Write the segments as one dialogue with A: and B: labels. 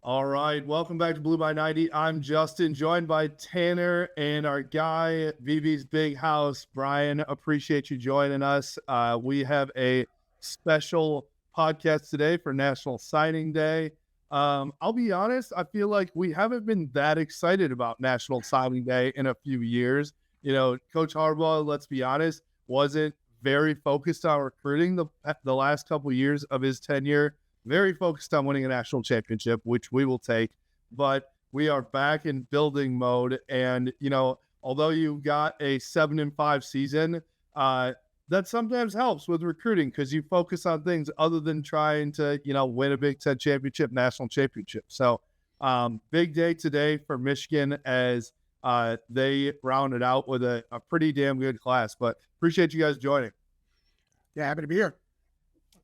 A: All right, welcome back to Blue by 90. I'm Justin, joined by Tanner and our guy, VV's Big House, Brian. Appreciate you joining us. We have a special podcast today for National Signing Day. I'll be honest, I feel like we haven't been that excited about National Signing Day in a few years. Coach Harbaugh, let's be honest, wasn't very focused on recruiting the last couple of years of his tenure. Very focused on winning a national championship, which we will take, but we are back in building mode. And, although you got a 7-5 season, that sometimes helps with recruiting because you focus on things other than trying to, win a Big Ten championship, national championship. So big day today for Michigan as they rounded out with a pretty damn good class, but appreciate you guys joining.
B: Yeah, happy to be here.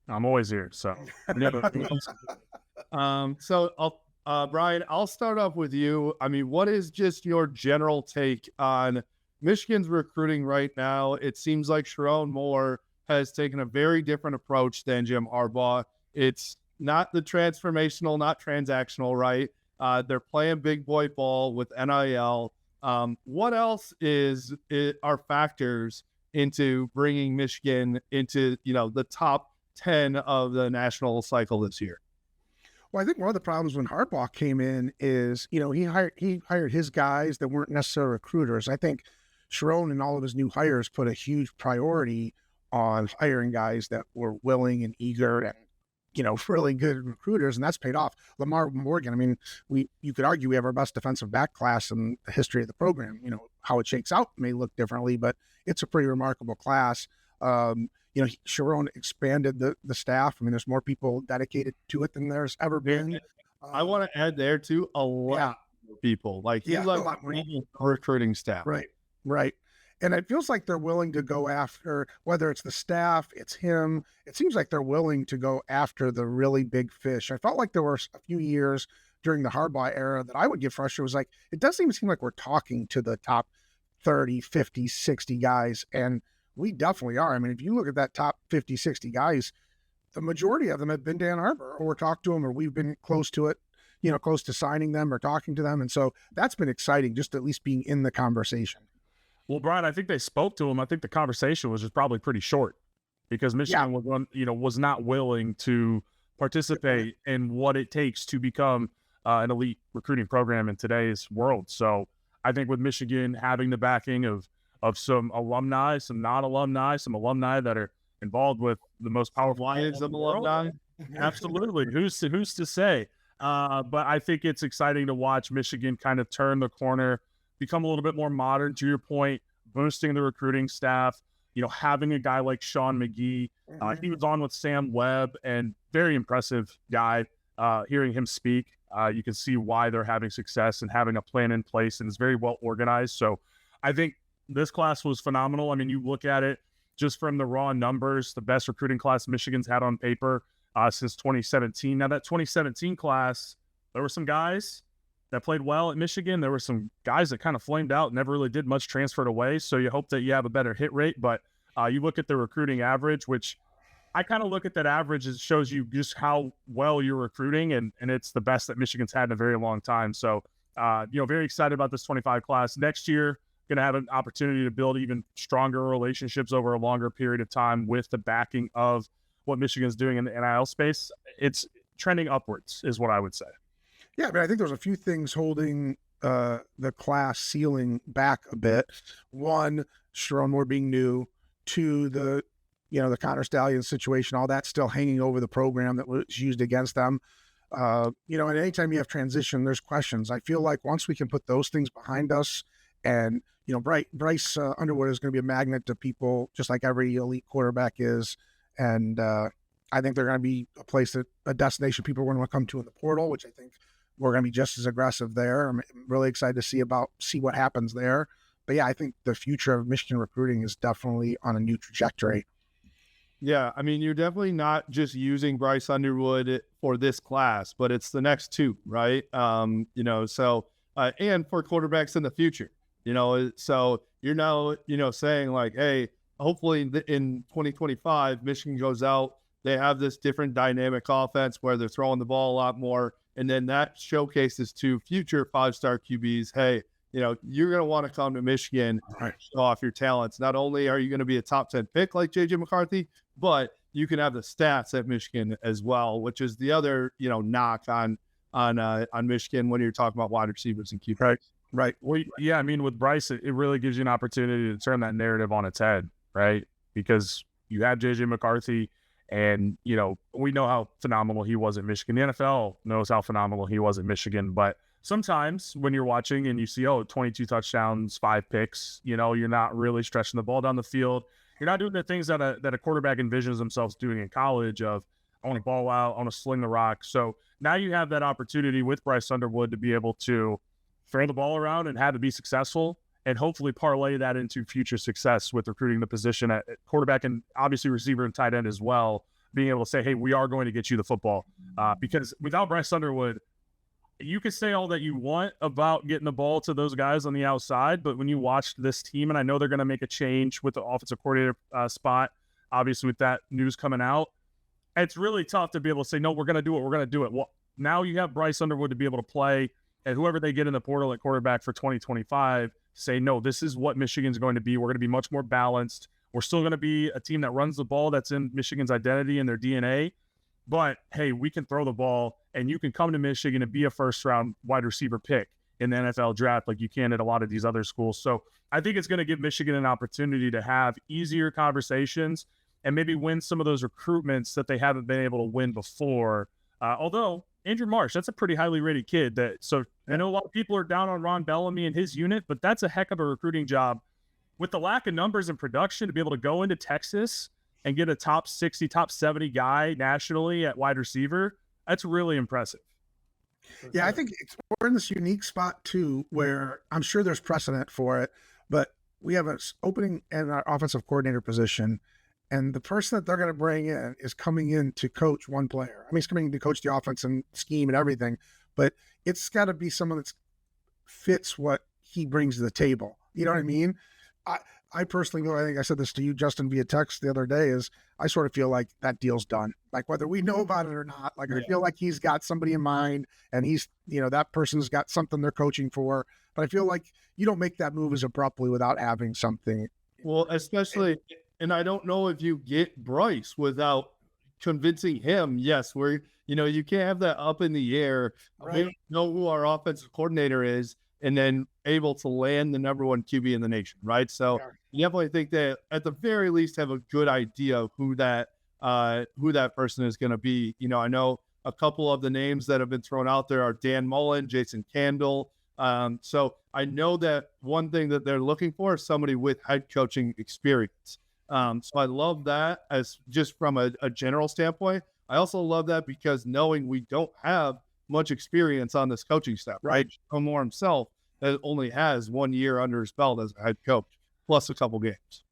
C: I'm always here, so.
A: Brian, I'll start off with you. I mean, what is just your general take on Michigan's recruiting right now? It seems like Sharon Moore has taken a very different approach than Jim Harbaugh. It's not the transformational, not transactional, right? They're playing big boy ball with NIL. What else are factors into bringing Michigan into, the top 10 of the national cycle this year?
B: Well, I think one of the problems when Harbaugh came in is, he hired his guys that weren't necessarily recruiters. I think Sharon and all of his new hires put a huge priority on hiring guys that were willing and eager and, really good recruiters, and that's paid off. Lamar Morgan, I mean, you could argue we have our best defensive back class in the history of the program. How it shakes out may look differently, but it's a pretty remarkable class. Sharon expanded the staff. I mean, there's more people dedicated to it than there's ever been.
A: I want to add there too, a lot of people. Recruiting staff.
B: Right. And it feels like they're willing to go after, whether it's the staff, it's him. It seems like they're willing to go after the really big fish. I felt like there were a few years during the Harbaugh era that I would get frustrated. It was like, it doesn't even seem like we're talking to the top 30, 50, 60 guys. And we definitely are. I mean, if you look at that top 50, 60 guys, the majority of them have been to Ann Arbor or talked to them, or we've been close to it, close to signing them or talking to them. And so that's been exciting, just at least being in the conversation.
C: Well, Brian, I think they spoke to him. I think the conversation was just probably pretty short because Michigan was not willing to participate in what it takes to become an elite recruiting program in today's world. So I think with Michigan having the backing of some alumni, some non-alumni, some alumni that are involved with the most powerful
A: Lions of alumni.
C: Absolutely. Who's to say? But I think it's exciting to watch Michigan kind of turn the corner, become a little bit more modern, to your point, boosting the recruiting staff, having a guy like Sean McGee. He was on with Sam Webb, and very impressive guy. Hearing him speak, you can see why they're having success and having a plan in place, and it's very well organized. So I think this class was phenomenal. I mean, you look at it just from the raw numbers, the best recruiting class Michigan's had on paper since 2017. Now, that 2017 class, there were some guys that played well at Michigan. There were some guys that kind of flamed out, never really did much, transferred away. So you hope that you have a better hit rate. But you look at the recruiting average, which I kind of look at that average. It shows you just how well you're recruiting, and it's the best that Michigan's had in a very long time. So, very excited about this 25 class. Next year, going to have an opportunity to build even stronger relationships over a longer period of time with the backing of what Michigan's doing in the NIL space. It's trending upwards is what I would say.
B: Yeah, but I think there's a few things holding the class ceiling back a bit. One, Sharon Moore being new. Two, the Connor Stallion situation, all that's still hanging over the program that was used against them. And anytime you have transition, there's questions. I feel like once we can put those things behind us, and Bryce Underwood is going to be a magnet to people, just like every elite quarterback is. And I think they're going to be a destination people are going to come to in the portal, which I think we're going to be just as aggressive there. I'm really excited to see what happens there. But yeah, I think the future of Michigan recruiting is definitely on a new trajectory.
A: Yeah, I mean, you're definitely not just using Bryce Underwood for this class, but it's the next two, right? And for quarterbacks in the future, so you're now, saying like, hey, hopefully in 2025, Michigan goes out, they have this different dynamic offense where they're throwing the ball a lot more. And then that showcases to future 5-star QBs, hey, you're going to want to come to Michigan, show off your talents. Not only are you going to be a top 10 pick like JJ McCarthy, but you can have the stats at Michigan as well, which is the other, knock on Michigan when you're talking about wide receivers and QBs.
B: Right.
C: Well, yeah, I mean, with Bryce, it really gives you an opportunity to turn that narrative on its head, right? Because you have JJ McCarthy, and, we know how phenomenal he was at Michigan. The NFL knows how phenomenal he was at Michigan. But sometimes when you're watching and you see, 22 touchdowns, 5 picks, you're not really stretching the ball down the field. You're not doing the things that a quarterback envisions themselves doing in college of, I want to ball out, I want to sling the rock. So now you have that opportunity with Bryce Underwood to be able to throw the ball around and have it be successful, and hopefully parlay that into future success with recruiting the position at quarterback and obviously receiver and tight end as well, being able to say, hey, we are going to get you the football. Because without Bryce Underwood, you can say all that you want about getting the ball to those guys on the outside, but when you watch this team, and I know they're going to make a change with the offensive coordinator spot, obviously with that news coming out, it's really tough to be able to say, no, we're going to do it. We're going to do it. Well, now you have Bryce Underwood to be able to play, and whoever they get in the portal at quarterback for 2025, say, no, this is what Michigan's going to be. We're going to be much more balanced. We're still going to be a team that runs the ball. That's in Michigan's identity and their DNA. But, hey, we can throw the ball, and you can come to Michigan and be a first-round wide receiver pick in the NFL draft like you can at a lot of these other schools. So I think it's going to give Michigan an opportunity to have easier conversations and maybe win some of those recruitments that they haven't been able to win before. Although Andrew Marsh, that's a pretty highly rated kid. So I know a lot of people are down on Ron Bellamy and his unit, but that's a heck of a recruiting job. With the lack of numbers and production, to be able to go into Texas and get a top 60, top 70 guy nationally at wide receiver, that's really impressive.
B: Yeah, I think we're in this unique spot too, where I'm sure there's precedent for it, but we have an opening in our offensive coordinator position, and the person that they're going to bring in is coming in to coach one player. I mean, he's coming in to coach the offense and scheme and everything, but it's got to be someone that fits what he brings to the table. You know what I mean? I personally, I think I said this to you, Justin, via text the other day, is I sort of feel like that deal's done. Like whether we know about it or not, I feel like he's got somebody in mind, and he's, that person's got something they're coaching for. But I feel like you don't make that move as abruptly without having something.
A: Well, especially, and I don't know if you get Bryce without convincing him, yes, you can't have that up in the air.
B: Right.
A: We don't know who our offensive coordinator is, and then able to land the number 1 QB in the nation, right? So you definitely think that at the very least have a good idea of who that person is going to be. I know a couple of the names that have been thrown out there are Dan Mullen, Jason Candle. So I know that one thing that they're looking for is somebody with head coaching experience. So I love that as just from a general standpoint. I also love that because knowing we don't have much experience on this coaching staff, right? John Moore himself that only has 1 year under his belt as a head coach, plus a couple games.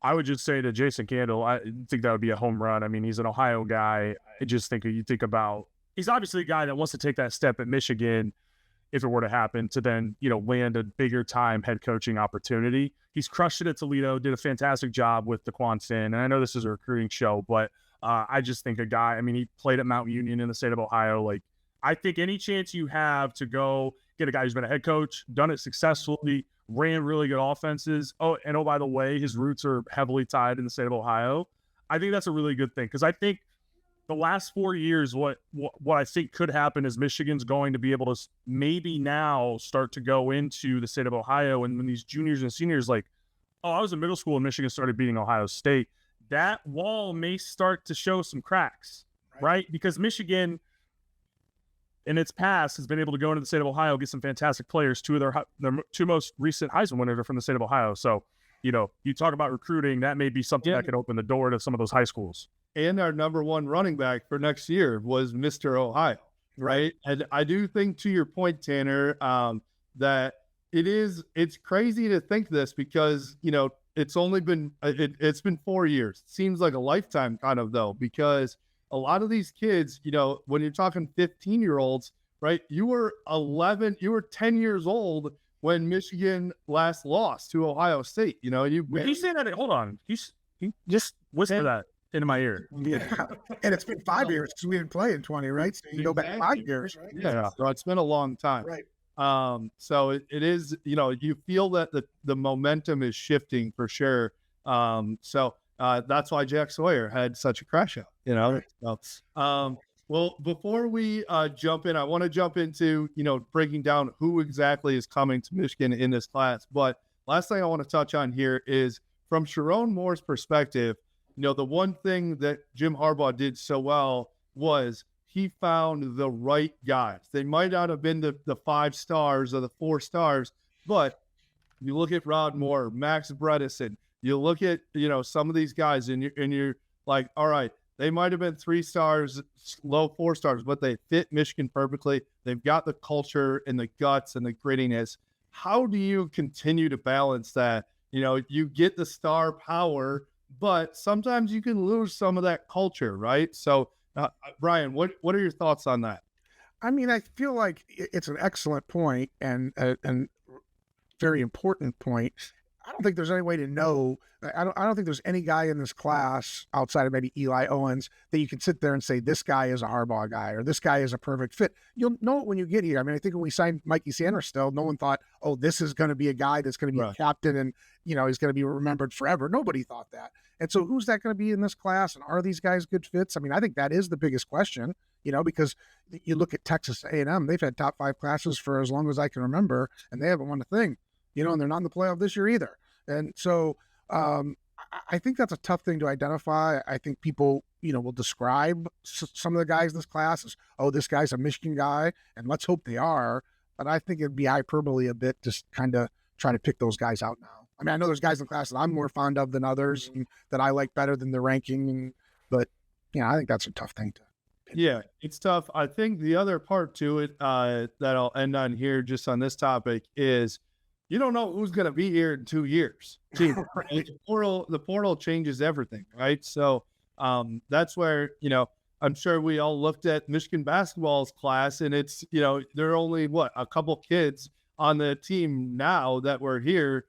C: I would just say to Jason Candle, I think that would be a home run. I mean, he's an Ohio guy. I just think you think about, he's obviously a guy that wants to take that step at Michigan if it were to happen to then, land a bigger time head coaching opportunity. He's crushed it at Toledo, did a fantastic job with DeQuan Finn. And I know this is a recruiting show, but I just think a guy, he played at Mount Union in the state of Ohio. Like, I think any chance you have to go get a guy who's been a head coach, done it successfully, ran really good offenses. Oh, by the way, his roots are heavily tied in the state of Ohio. I think that's a really good thing because I think the last 4 years, what I think could happen is Michigan's going to be able to maybe now start to go into the state of Ohio, and when these juniors and seniors I was in middle school and Michigan started beating Ohio State, that wall may start to show some cracks, right? Because Michigan in its past has been able to go into the state of Ohio, get some fantastic players. Two of their two most recent Heisman winners are from the state of Ohio. So, you talk about recruiting, that may be something that could open the door to some of those high schools.
A: And our number 1 running back for next year was Mr. Ohio, right? And I do think, to your point, Tanner, that it's crazy to think this because, it's only been, it's been 4 years. It seems like a lifetime kind of though, because a lot of these kids, when you're talking 15-year-olds, right? You were 10 years old when Michigan last lost to Ohio State.
C: You say that. Hold on. He just whisper that. into my ear.
B: Yeah. And it's been 5 years because we didn't play in 20, right? So you go back 5 years, right?
A: Yeah. So it's been a long time.
B: Right.
A: So it is, you feel that the momentum is shifting for sure. That's why Jack Sawyer had such a crash out,
B: Right.
A: well, before we jump in, I want to jump into, breaking down who exactly is coming to Michigan in this class. But last thing I want to touch on here is from Sharon Moore's perspective, the one thing that Jim Harbaugh did so well was he found the right guys. They might not have been the 5 stars or the 4 stars, but you look at Rod Moore, Max Bredesen, you look at, some of these guys and you're like, all right, they might have been 3 stars, low 4 stars, but they fit Michigan perfectly. They've got the culture and the guts and the grittiness. How do you continue to balance that? You get the star power, but sometimes you can lose some of that culture, right? So, Brian, what are your thoughts on that?
B: I mean, I feel like it's an excellent point and very important point. I don't think there's any way to know. I don't think there's any guy in this class outside of maybe Eli Owens that you can sit there and say, this guy is a Harbaugh guy or this guy is a perfect fit. You'll know it when you get here. I mean, I think when we signed Mikey Sanderstill, no one thought, oh, this is going to be a guy that's going to be a captain and, he's going to be remembered forever. Nobody thought that. And so who's that going to be in this class? And are these guys good fits? I mean, I think that is the biggest question, because you look at Texas A&M, they've had top 5 classes for as long as I can remember, and they haven't won a thing, and they're not in the playoff this year either. And so I think that's a tough thing to identify. I think people, will describe some of the guys in this class as, oh, this guy's a Michigan guy, and let's hope they are. But I think it'd be hyperbole a bit just kind of trying to pick those guys out now. I mean, I know there's guys in the class that I'm more fond of than others and that I like better than the ranking. But, I think that's a tough thing to.
A: Yeah, it's tough. I think the other part to it that I'll end on here just on this topic is you don't know who's going to be here in 2 years. Right. The portal changes everything, right? So that's where, I'm sure we all looked at Michigan basketball's class and it's, there are only a couple kids on the team now that were here,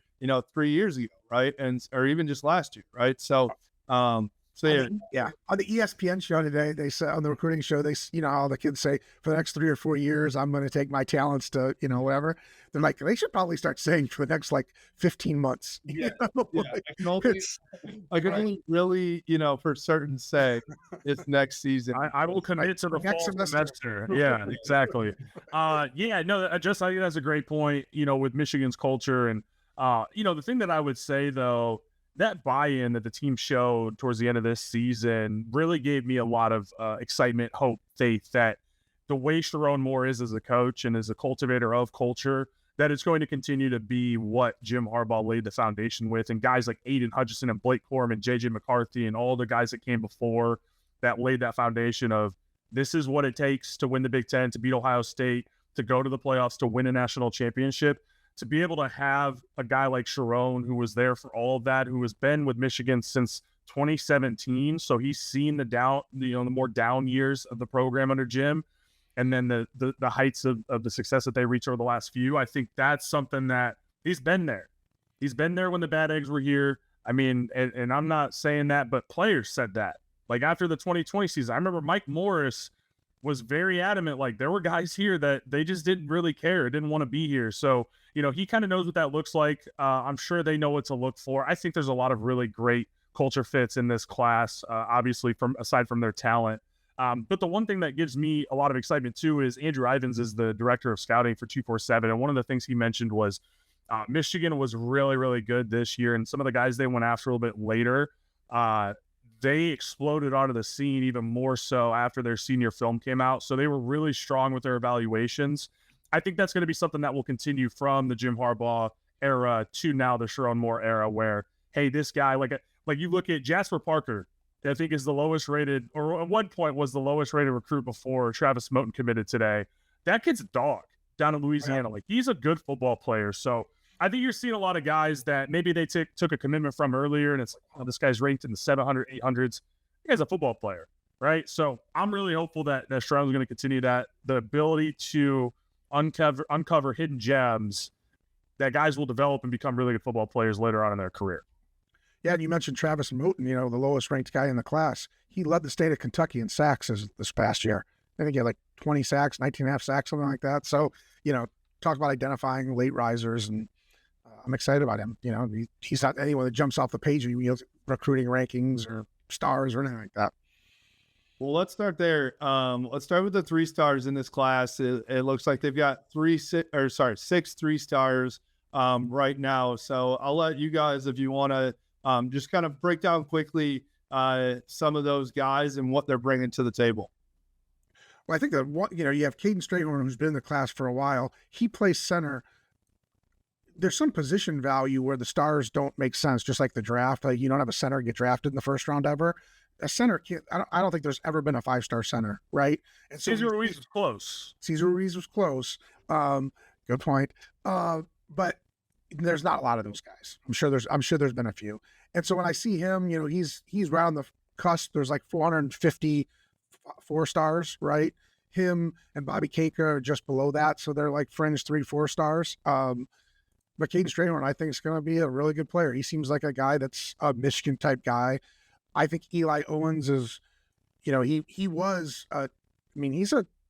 A: 3 years ago, right? Or even just last year, right? So,
B: yeah. On the ESPN show today, they said on the recruiting show, how the kids say for the next 3 or 4 years, I'm going to take my talents to, whatever. They're like, they should probably start saying for the next 15 months.
A: Yeah. I can only really, for certain say it's next season.
C: I will commit to the fall semester. Yeah, exactly. I think that's a great point, with Michigan's culture. And, the thing that I would say, though, that buy-in that the team showed towards the end of this season really gave me a lot of excitement, hope, faith that the way Sharon Moore is as a coach and as a cultivator of culture, that it's going to continue to be what Jim Harbaugh laid the foundation with. And guys like Aiden Hutchinson and Blake Corum and JJ McCarthy and all the guys that came before that laid that foundation of this is what it takes to win the Big Ten, to beat Ohio State, to go to the playoffs, to win a national championship. To be able to have a guy like Sharon, who was there for all of that, who has been with Michigan since 2017, so he's seen the more down years of the program under Jim, and then the heights of the success that they reached over the last few. I think that's something that he's been there. He's been there when the bad eggs were here. I mean, and I'm not saying that, but players said that. Like after the 2020 season, I remember Mike Morris was very adamant. Like there were guys here that they just didn't really care, didn't want to be here. So, he kind of knows what that looks like. I'm sure they know what to look for. I think there's a lot of really great culture fits in this class, obviously aside from their talent. But the one thing that gives me a lot of excitement too is Andrew Ivins is the director of scouting for 247. And one of the things he mentioned was Michigan was really, really good this year. And some of the guys they went after a little bit later, they exploded onto the scene even more so after their senior film came out. So they were really strong with their evaluations. I think that's going to be something that will continue from the Jim Harbaugh era to now the Sharon Moore era where, hey, this guy, like you look at Jasper Parker, I think is the lowest rated, or at one point was the lowest rated recruit before Travis Moten committed today. That kid's a dog down in Louisiana. Like he's a good football player. So I think you're seeing a lot of guys that maybe they took a commitment from earlier and it's like, oh, this guy's ranked in the 700, 800s. He guy's a football player, right? So I'm really hopeful that Sharon's going to continue that, the ability to uncover hidden gems that guys will develop and become really good football players later on in their career.
B: Yeah, and you mentioned Travis Moten, the lowest ranked guy in the class. He led the state of Kentucky in sacks this past year. I think he had like 20 sacks, 19 and a half sacks, something like that. So, talk about identifying late risers, and I'm excited about him. He's not anyone that jumps off the page of recruiting rankings or stars or anything like that.
A: Well, let's start there. Let's start with the 3 stars in this class. It looks like they've got 6 3 stars right now. So I'll let you guys, if you want to, just kind of break down quickly some of those guys and what they're bringing to the table.
B: Well, I think that you have Caden Strayhorn, who's been in the class for a while. He plays center. There's some position value where the stars don't make sense, just like the draft. Like, you don't have a center get drafted in the first round ever. A center can't. I don't think there's ever been a 5-star center, right?
C: And so Cesar Ruiz was close.
B: Cesar Ruiz was close. Good point. But there's not a lot of those guys. I'm sure there's been a few. And so when I see him, he's right on the cusp. There's like 450 4-stars, right? Him and Bobby Keika are just below that, so they're like fringe 3-4 stars. But Caden Strayhorn, I think, is going to be a really good player. He seems like a guy that's a Michigan type guy. I think Eli Owens is, he was,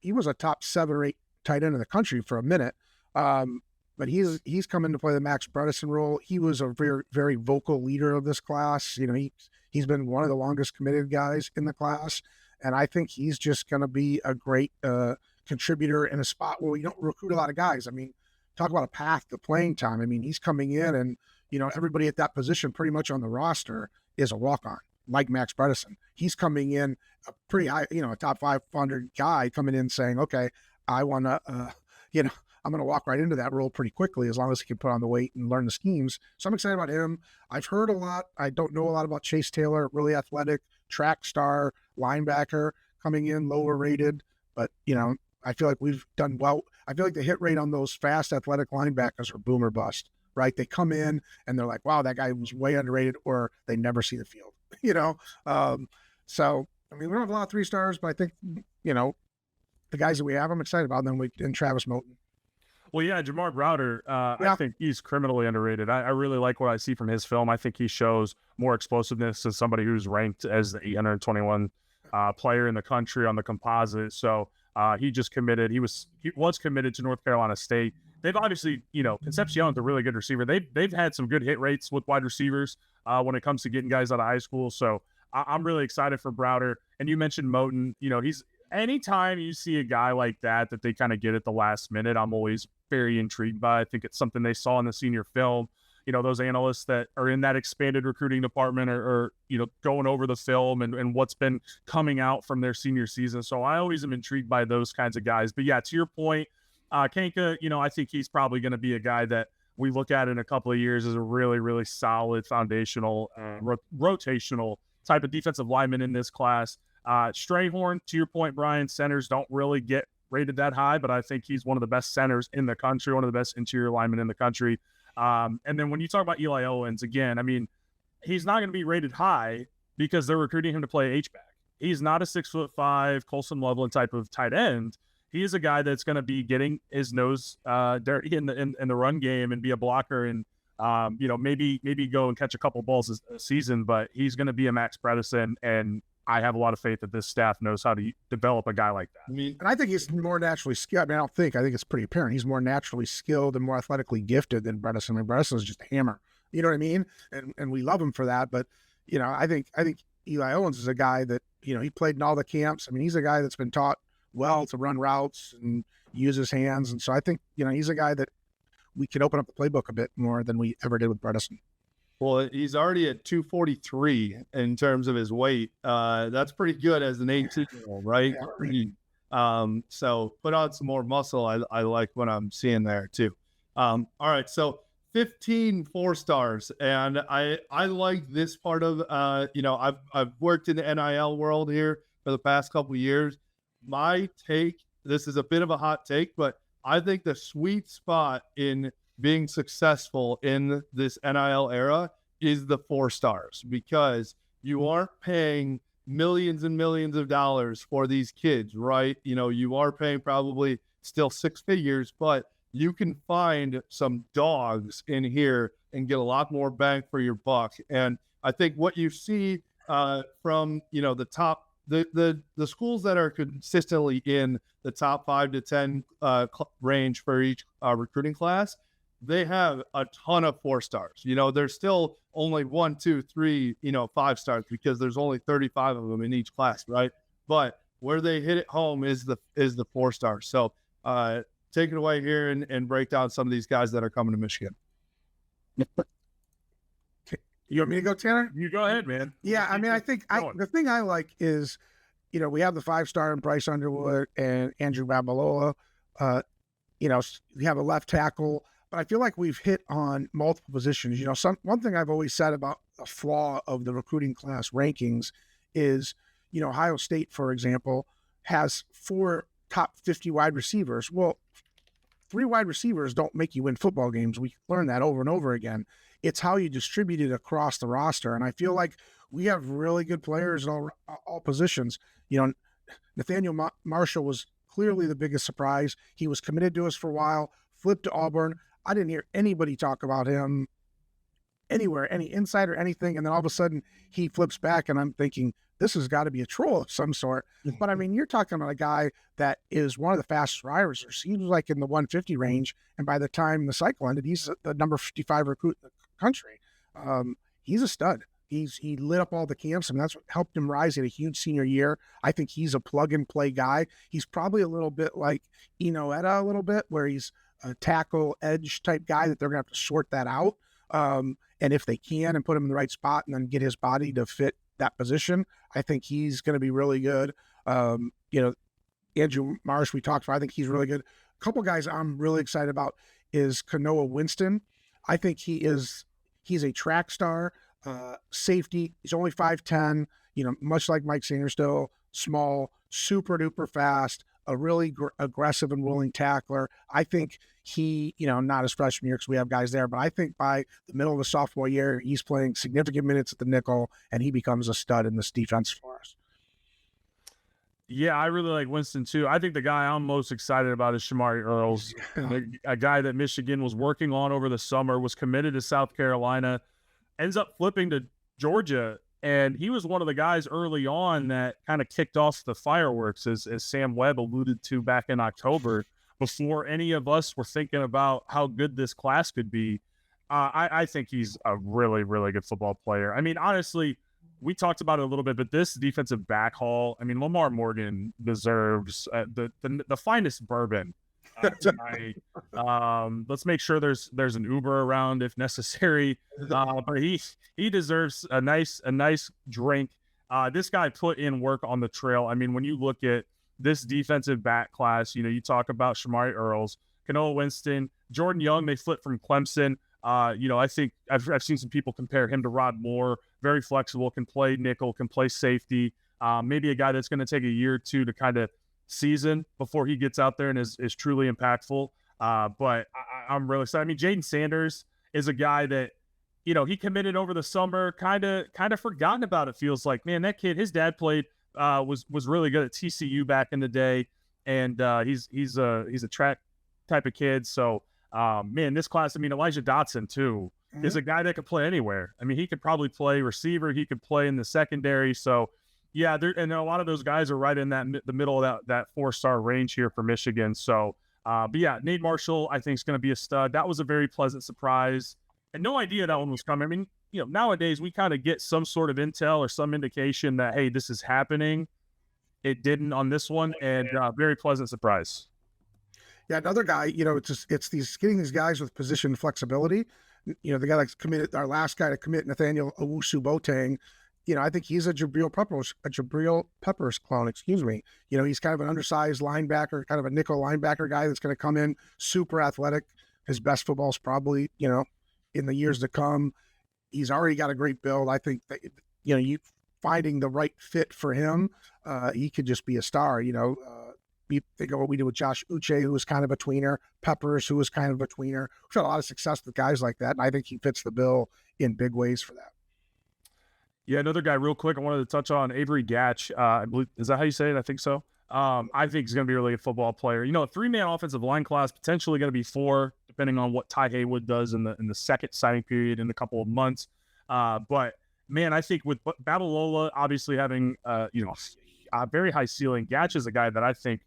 B: he was a top 7 or 8 tight end in the country for a minute. But he's come in to play the Max Bredesen role. He was a very, very vocal leader of this class. He's been one of the longest committed guys in the class. And I think he's just going to be a great contributor in a spot where we don't recruit a lot of guys. I mean, talk about a path to playing time. I mean, he's coming in and, everybody at that position pretty much on the roster is a walk-on, like Max Bredesen. He's coming in a pretty high, a top 500 guy coming in saying, okay, I want to, I'm going to walk right into that role pretty quickly as long as he can put on the weight and learn the schemes. So I'm excited about him. I've heard a lot. I don't know a lot about Chase Taylor, really athletic, track star, linebacker, coming in lower rated. But, I feel like we've done well. I feel like the hit rate on those fast athletic linebackers are boom or bust, right? They come in and they're like, wow, that guy was way underrated, or they never see the field, So, we don't have a lot of 3-stars, but I think, the guys that we have, I'm excited about them. And Travis Moten.
C: Well, yeah, Jamar Browder, I think he's criminally underrated. I really like what I see from his film. I think he shows more explosiveness as somebody who's ranked as the 821 player in the country on the composite. So he just committed. He was committed to North Carolina State. They've obviously, Concepcion's a really good receiver. They've had some good hit rates with wide receivers when it comes to getting guys out of high school. So I'm really excited for Browder. And you mentioned Moten. He's anytime you see a guy like that they kind of get at the last minute, I'm always very intrigued by. I think it's something they saw in the senior film. Those analysts that are in that expanded recruiting department are going over the film and what's been coming out from their senior season. So I always am intrigued by those kinds of guys. But yeah, to your point, Keika, I think he's probably going to be a guy that we look at in a couple of years as a really, really solid foundational, rotational type of defensive lineman in this class. Strayhorn, to your point, Brian, centers don't really get rated that high, but I think he's one of the best centers in the country, one of the best interior linemen in the country. And then when you talk about Eli Owens, again, he's not going to be rated high because they're recruiting him to play H-back. He's not a 6'5" Colson Loveland type of tight end. He is a guy that's going to be getting his nose dirty in the run game and be a blocker and maybe go and catch a couple balls a season, but he's going to be a Max Bredesen, and I have a lot of faith that this staff knows how to develop a guy like that.
B: And I think he's more naturally skilled. I think it's pretty apparent. He's more naturally skilled and more athletically gifted than Bredesen. Bredesen is just a hammer. You know what I mean? And we love him for that. But, I think Eli Owens is a guy that, he played in all the camps. He's a guy that's been taught well to run routes and use his hands. And so I think, he's a guy that we can open up the playbook a bit more than we ever did with Bredesen.
A: Well, he's already at 243 in terms of his weight. That's pretty good as an 18-year-old, right? Yeah. So put on some more muscle. I like what I'm seeing there too. All right, so 15 4-stars, and I like this part of I've worked in the NIL world here for the past couple of years. My take, this is a bit of a hot take, but I think the sweet spot in being successful in this NIL era is the 4-stars, because you aren't paying millions and millions of dollars for these kids, right? You are paying probably still 6 figures, but you can find some dogs in here and get a lot more bang for your buck. And I think what you see from the top, the schools that are consistently in the top 5 to 10 range for each recruiting class, they have a ton of 4 stars. There's still only 1, 2, 3, 5 stars, because there's only 35 of them in each class, right? But where they hit it home is the 4 stars. So take it away here and break down some of these guys that are coming to Michigan.
B: You want me to go, Tanner?
C: You go ahead, man.
B: Yeah, I mean, I think the thing I like is, we have the 5-star in Bryce Underwood and Andrew Babalola. We have a left tackle, but I feel like we've hit on multiple positions. One thing I've always said about a flaw of the recruiting class rankings is, Ohio State, for example, has 4 top 50 wide receivers. Well, 3 wide receivers don't make you win football games. We learn that over and over again. It's how you distribute it across the roster. And I feel like we have really good players in all positions. Nathaniel Marshall was clearly the biggest surprise. He was committed to us for a while, flipped to Auburn. I didn't hear anybody talk about him anywhere, any insight or anything. And then all of a sudden he flips back, and I'm thinking, this has got to be a troll of some sort. But I mean, you're talking about a guy that is one of the fastest risers. He was like in the 150 range. And by the time the cycle ended, he's the number 55 recruit in the country. He's a stud. He lit up all the camps, and that's what helped him rise. He had a huge senior year. I think he's a plug and play guy. He's probably a little bit like Etta a little bit, where he's a tackle edge type guy that they're going to have to sort that out. And if they can and put him in the right spot and then get his body to fit that position, I think he's going to be really good. Andrew Marsh, we talked about, I think he's really good. A couple guys I'm really excited about is Kanoa Winston. I think he's a track star, safety. He's only 5'10", much like Mike Sanderstill, small, super duper fast, a really aggressive and willing tackler. I think he, not his freshman year because we have guys there, but I think by the middle of the sophomore year, he's playing significant minutes at the nickel, and he becomes a stud in this defense for us.
C: Yeah, I really like Winston too. I think the guy I'm most excited about is Shamari Earls, a guy that Michigan was working on over the summer, was committed to South Carolina, ends up flipping to Georgia. And he was one of the guys early on that kind of kicked off the fireworks, as Sam Webb alluded to back in October, before any of us were thinking about how good this class could be. I think he's a really, really good football player. I mean, honestly, we talked about it a little bit, but this defensive back haul, I mean, Lamar Morgan deserves the finest bourbon tonight. Let's make sure there's an Uber around if necessary. But he deserves a nice drink. This guy put in work on the trail. I mean, when you look at this defensive back class, you talk about Shamari Earls, Kanoa Winston, Jordan Young. They flipped from Clemson. I think I've seen some people compare him to Rod Moore. Very flexible, can play nickel, can play safety. Maybe a guy that's going to take a year or two to kind of season before he gets out there and is truly impactful. But I'm really excited. I mean, Jaden Sanders is a guy that, he committed over the summer, kind of forgotten about. It feels like, man, that kid, his dad played, was really good at TCU back in the day, and he's a track type of kid. So, man, this class, I mean, Elijah Dotson too is a guy that could play anywhere. I mean, he could probably play receiver, he could play in the secondary. So, yeah, and a lot of those guys are right in the middle of that 4-star range here for Michigan. So, but yeah, Nate Marshall, I think, is going to be a stud. That was a very pleasant surprise. And no idea that one was coming. I mean, nowadays we kind of get some sort of intel or some indication that, hey, this is happening. It didn't on this one, and very pleasant surprise.
B: Yeah, another guy, it's getting these guys with position flexibility. The guy that's committed, our last guy to commit, Nathaniel Owusu-Boateng, I think he's a Jabril Peppers clone, excuse me. He's kind of an undersized linebacker, kind of a nickel linebacker guy that's going to come in, super athletic. His best football is probably, in the years to come. He's already got a great build. I think that, you finding the right fit for him, he could just be a star. You think of what we did with Josh Uche, who was kind of a tweener, Peppers, who was kind of a tweener. We've had a lot of success with guys like that, and I think he fits the bill in big ways for that.
C: Yeah, another guy real quick I wanted to touch on, Avery Gatch. I believe, is that how you say it? I think so. I think he's going to be a really good football player. You know, a 3-man offensive line class, potentially going to be 4, depending on what Ty Haywood does in the second signing period in a couple of months. But man, I think with Babalola obviously having a very high ceiling, Gatch is a guy that I think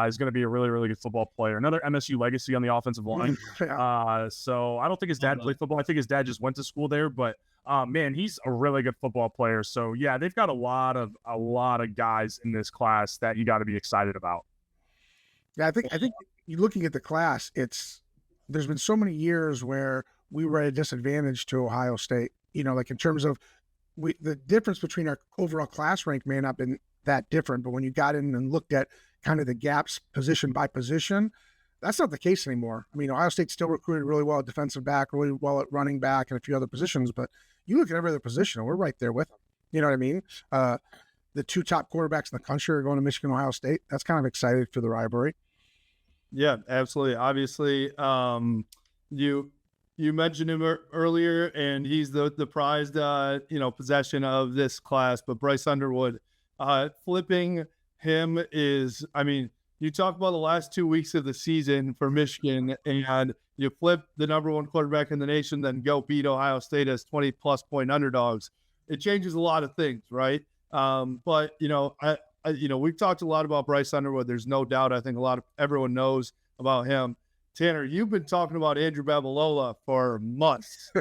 C: is going to be a really, really good football player. Another MSU legacy on the offensive line. So I don't think his dad played football. I think his dad just went to school there, but man, he's a really good football player. So yeah, they've got a lot of guys in this class that you got to be excited about.
B: Yeah, I think you looking at the class, there's been so many years where we were at a disadvantage to Ohio State. You know, like in terms of the difference between our overall class rank may not have been that different, but when you got in and looked at kind of the gaps position by position, that's not the case anymore. I mean, Ohio State still recruited really well at defensive back, really well at running back, and a few other positions, but you look at every other position, and we're right there with them. You know what I mean? The 2 top quarterbacks in the country are going to Michigan, Ohio State. That's kind of exciting for the rivalry.
A: Yeah, absolutely. Obviously, you mentioned him earlier, and he's the prized possession of this class. But Bryce Underwood, flipping him is, I mean, you talk about the last 2 weeks of the season for Michigan, and you flip the number 1 quarterback in the nation, then go beat Ohio State as 20+ point underdogs. It changes a lot of things, right? But we've talked a lot about Bryce Underwood. There's no doubt. I think everyone knows about him. Tanner, you've been talking about Andrew Babalola for months,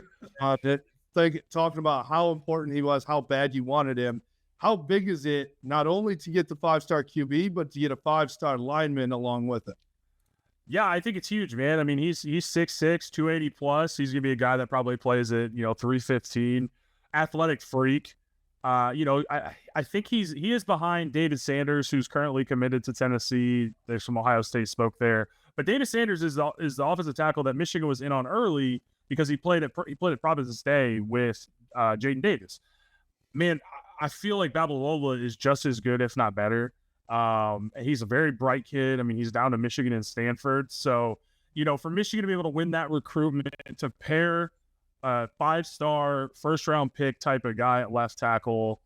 A: talking about how important he was, how bad you wanted him. How big is it not only to get the 5-star QB, but to get a 5-star lineman along with it?
C: Yeah, I think it's huge, man. I mean, he's 6'6", 280 plus. He's gonna be a guy that probably plays at 315, athletic freak. I think he is behind David Sanders, who's currently committed to Tennessee. There's some Ohio State spoke there, but David Sanders is the offensive tackle that Michigan was in on early because he played at Providence Day with Jaden Davis. Man, I feel like Babalola is just as good, if not better. He's a very bright kid. I mean, he's down to Michigan and Stanford. So, for Michigan to be able to win that recruitment, to pair a 5-star first-round pick type of guy at left tackle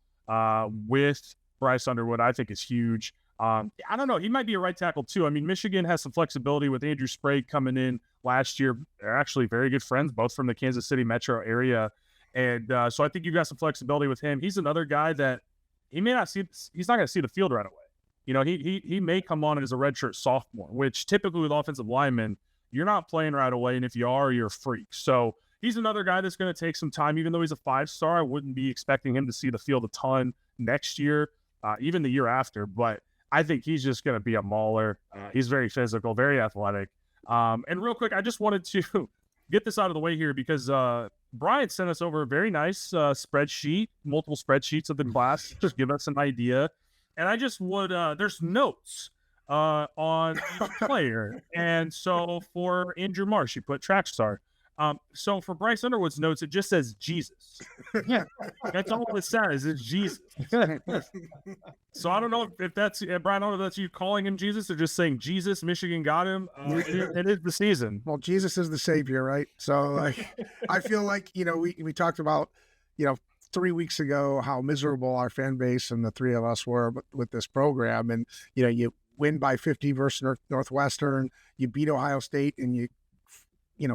C: with Bryce Underwood, I think is huge. I don't know. He might be a right tackle too. I mean, Michigan has some flexibility with Andrew Sprague coming in last year. They're actually very good friends, both from the Kansas City metro area. And so I think you've got some flexibility with him. He's another guy that he's not going to see the field right away. He may come on as a redshirt sophomore, which typically with offensive linemen, you're not playing right away. And if you are, you're a freak. So he's another guy that's going to take some time. Even though he's a 5-star, I wouldn't be expecting him to see the field a ton next year, even the year after. But I think he's just going to be a mauler. He's very physical, very athletic. And real quick, I just wanted to get this out of the way here because Brian sent us over a very nice spreadsheet, multiple spreadsheets of the class, just give us an idea. And I just would, there's notes on each player. And so for Andrew Marsh, you put track star. So for Bryce Underwood's notes, it just says Jesus. Yeah, that's all it says is Jesus. So I don't know if that's Brian. I don't know if that's you calling him Jesus or just saying Jesus. Michigan got him. It is the season.
B: Well, Jesus is the savior, right? So I feel like we talked about 3 weeks ago how miserable our fan base and the 3 of us were with this program, and you win by 50 versus Northwestern, you beat Ohio State, and you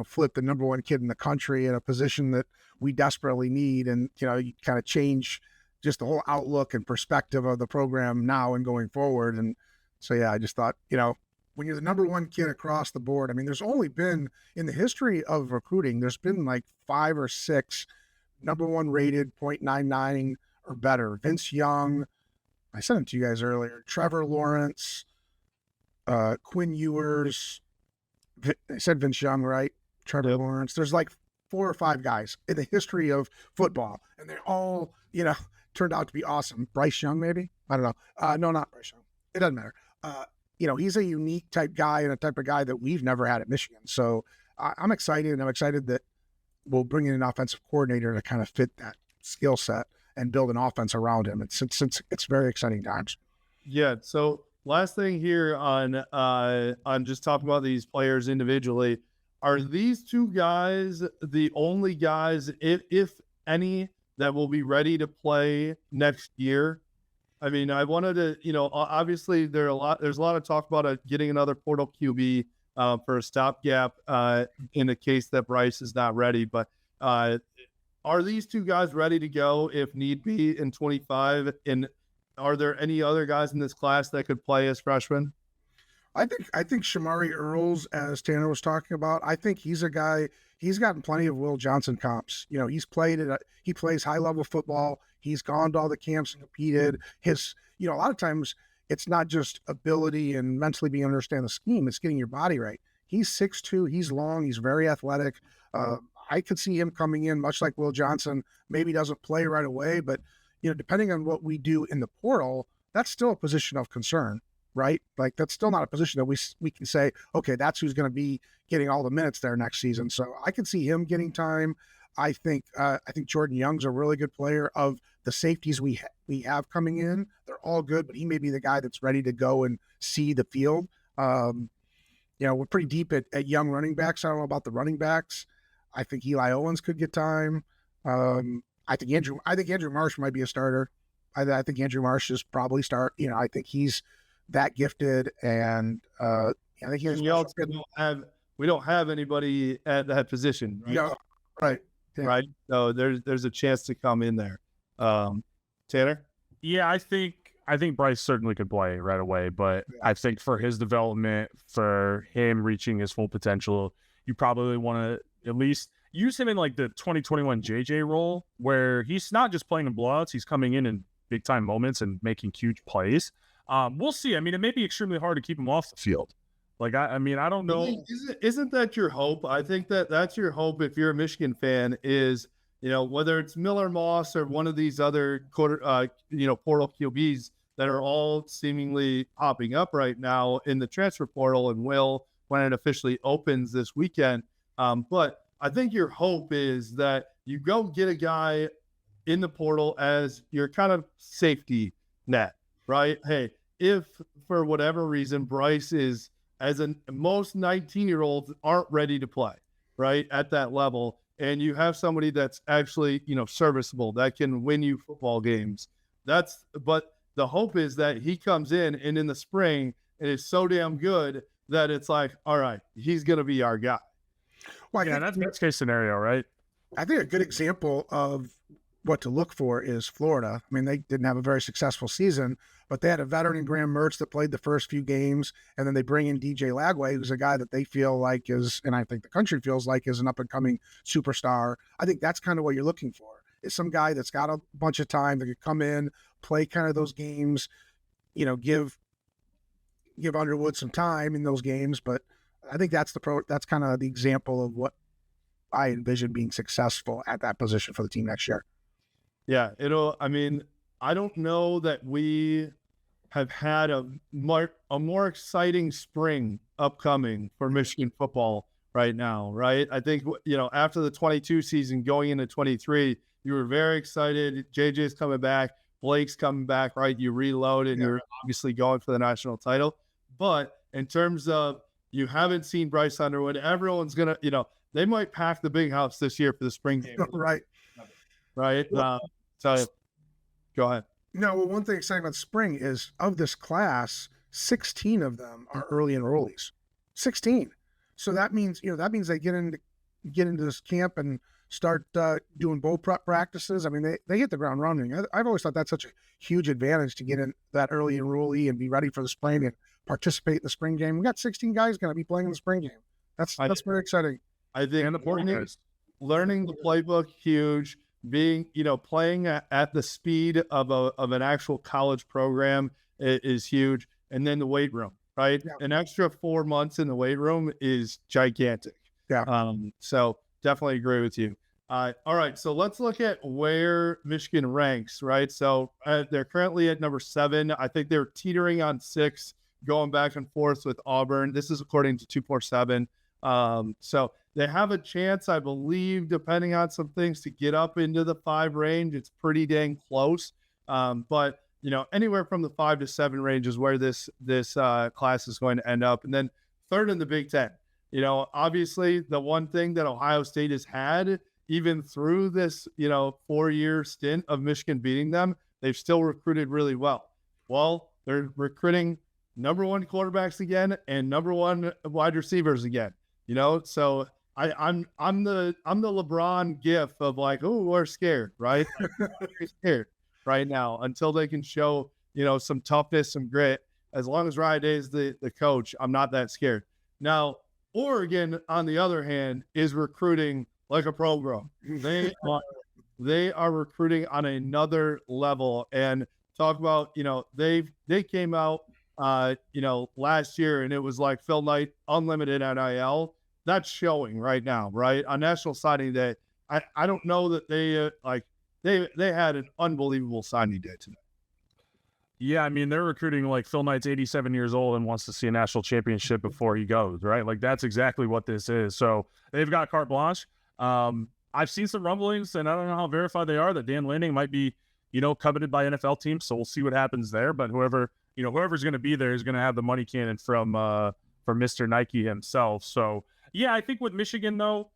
B: flip the number 1 kid in the country in a position that we desperately need. And, you kind of change just the whole outlook and perspective of the program now and going forward. And so, yeah, I just thought, when you're the number 1 kid across the board, I mean, there's only been in the history of recruiting, there's been like 5 or 6 number 1 rated 0.99 or better. Vince Young, I sent it to you guys earlier, Trevor Lawrence, Quinn Ewers, I said Vince Young, right? Trevor Lawrence. There's like 4 or 5 guys in the history of football, and they all, turned out to be awesome. Bryce Young, maybe? I don't know. No, not Bryce Young. It doesn't matter. He's a unique type guy and a type of guy that we've never had at Michigan. So I'm excited, and I'm excited that we'll bring in an offensive coordinator to kind of fit that skill set and build an offense around him. And since it's very exciting times.
A: Yeah. So last thing here on just talking about these players individually, are these 2 guys the only guys, if any, that will be ready to play next year? I mean, I wanted to, obviously there's a lot of talk about getting another portal QB for a stopgap in the case that Bryce is not ready. But are these two guys ready to go if need be in 25? And are there any other guys in this class that could play as freshmen?
B: I think Shamari Earls, as Tanner was talking about, I think he's a guy. He's gotten plenty of Will Johnson comps. He's played he plays high level football. He's gone to all the camps and competed. A lot of times it's not just ability and mentally being able to understand the scheme. It's getting your body right. He's 6'2". He's long. He's very athletic. I could see him coming in much like Will Johnson. Maybe doesn't play right away, but depending on what we do in the portal, that's still a position of concern. Right? Like that's still not a position that we can say, okay, that's who's going to be getting all the minutes there next season. So I can see him getting time. I think Jordan Young's a really good player. Of the safeties we have coming in, they're all good, but he may be the guy that's ready to go and see the field. We're pretty deep at young running backs. I don't know about the running backs. I think Eli Owens could get time. I think Andrew Marsh might be a starter. I think Andrew Marsh is probably start. I think he's that gifted, and I think he has.
A: We don't have anybody at that position, right?
B: No, right,
A: yeah. Right. So there's a chance to come in there. Tanner?
C: Yeah, I think Bryce certainly could play right away, but I think for his development, for him reaching his full potential, you probably want to at least use him in like the 2021 JJ role, where he's not just playing in blowouts, he's coming in big time moments and making huge plays. We'll see. I mean, it may be extremely hard to keep him off the field. Like, I don't know.
A: Isn't that your hope? I think that's your hope if you're a Michigan fan is, whether it's Miller Moss or one of these other portal QBs that are all seemingly popping up right now in the transfer portal and will when it officially opens this weekend. But I think your hope is that you go get a guy in the portal as your kind of safety net, right? Hey, if for whatever reason Bryce is, most 19-year-olds aren't ready to play, right, at that level, and you have somebody that's actually, serviceable, that can win you football games. But the hope is that he comes in and in the spring and is so damn good that it's like, all right, he's going to be our guy.
C: Well, yeah, that's best case scenario, right?
B: I think a good example of what to look for is Florida. I mean, they didn't have a very successful season, but they had a veteran in Graham Mertz that played the first few games, and then they bring in DJ Lagway, who's a guy that they feel like is, and I think the country feels like is an up-and-coming superstar. I think that's kind of what you're looking for, is some guy that's got a bunch of time that could come in, play kind of those games, give Underwood some time in those games. But I think that's kind of the example of what I envision being successful at that position for the team next year.
A: Yeah, I don't know that we have had a more exciting spring upcoming for Michigan football right now, right? I think, after the 22 season going into 23, you were very excited. JJ's coming back. Blake's coming back, right? You reload and you're obviously going for the national title. But in terms of you haven't seen Bryce Underwood, everyone's going to, they might pack the big house this year for the spring game.
B: Right.
A: Right. So go ahead.
B: No, well, one thing exciting about spring is of this class, 16 of them are early enrollees. 16. So that means they get into this camp and start doing bowl prep practices. I mean, they hit the ground running. I've always thought that's such a huge advantage to get in that early enrollee and be ready for the spring and participate in the spring game. We got 16 guys going to be playing in the spring game. That's very exciting.
A: I think learning the playbook, huge. Being, playing at the speed of an actual college program is huge. And then the weight room, right? Yeah. An extra 4 months in the weight room is gigantic.
B: Yeah.
A: So definitely agree with you. All right. So let's look at where Michigan ranks, right? So they're currently at number 7. I think they're teetering on 6, going back and forth with Auburn. This is according to 247. So they have a chance, I believe, depending on some things, to get up into the 5 range. It's pretty dang close. But, anywhere from the 5 to 7 range is where this class is going to end up. And then 3rd in the Big Ten. Obviously the one thing that Ohio State has had, even through this, 4-year stint of Michigan beating them, they've still recruited really well. Well, they're recruiting number one quarterbacks again and number one wide receivers again. So I'm the LeBron gif of like, oh, we're scared, right? Like, we're scared right now until they can show some toughness, some grit. As long as Ryan Day is the coach, I'm not that scared. Now, Oregon, on the other hand, is recruiting like a program. They are recruiting on another level, and talk about they came out last year and it was like Phil Knight unlimited NIL. That's showing right now, right on National Signing Day. I don't know that they had an unbelievable signing day today.
C: Yeah, I mean, they're recruiting like Phil Knight's 87 years old and wants to see a national championship before he goes, right? Like, that's exactly what this is. So they've got carte blanche. I've seen some rumblings, and I don't know how verified they are, that Dan Lanning might be, coveted by NFL teams. So we'll see what happens there. But whoever's going to be there is going to have the money cannon from Mr. Nike himself. So, yeah, I think with Michigan, though,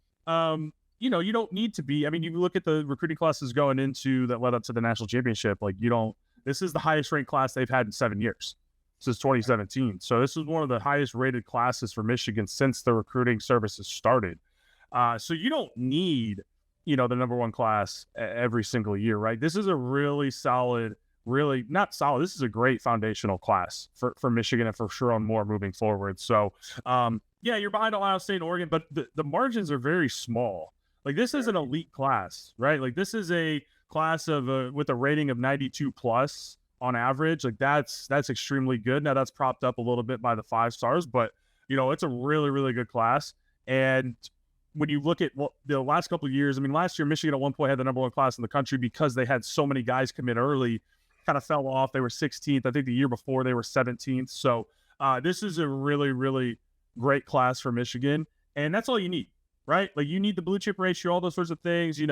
C: you don't need to be. I mean, you look at the recruiting classes going into that led up to the national championship. Like, this is the highest ranked class they've had in 7 years since 2017. So this is one of the highest rated classes for Michigan since the recruiting services started. So you don't need, the number one class every single year, right? This is a really solid, really not solid. This is a great foundational class for Michigan and for Sherrone Moore moving forward. So, yeah, you're behind Ohio State and Oregon, but the margins are very small. Like, this is an elite class, right? Like, this is a class of with a rating of 92 plus on average. Like, that's extremely good. Now that's propped up a little bit by the 5 stars, but it's a really, really good class. And when you look at the last couple of years, I mean, last year Michigan at one point had the number one class in the country because they had so many guys come in early, kind of fell off. They were 16th. I think the year before they were 17th. So this is a really, really great class for Michigan, and that's all you need. Right? Like, you need the blue chip ratio, all those sorts of things, just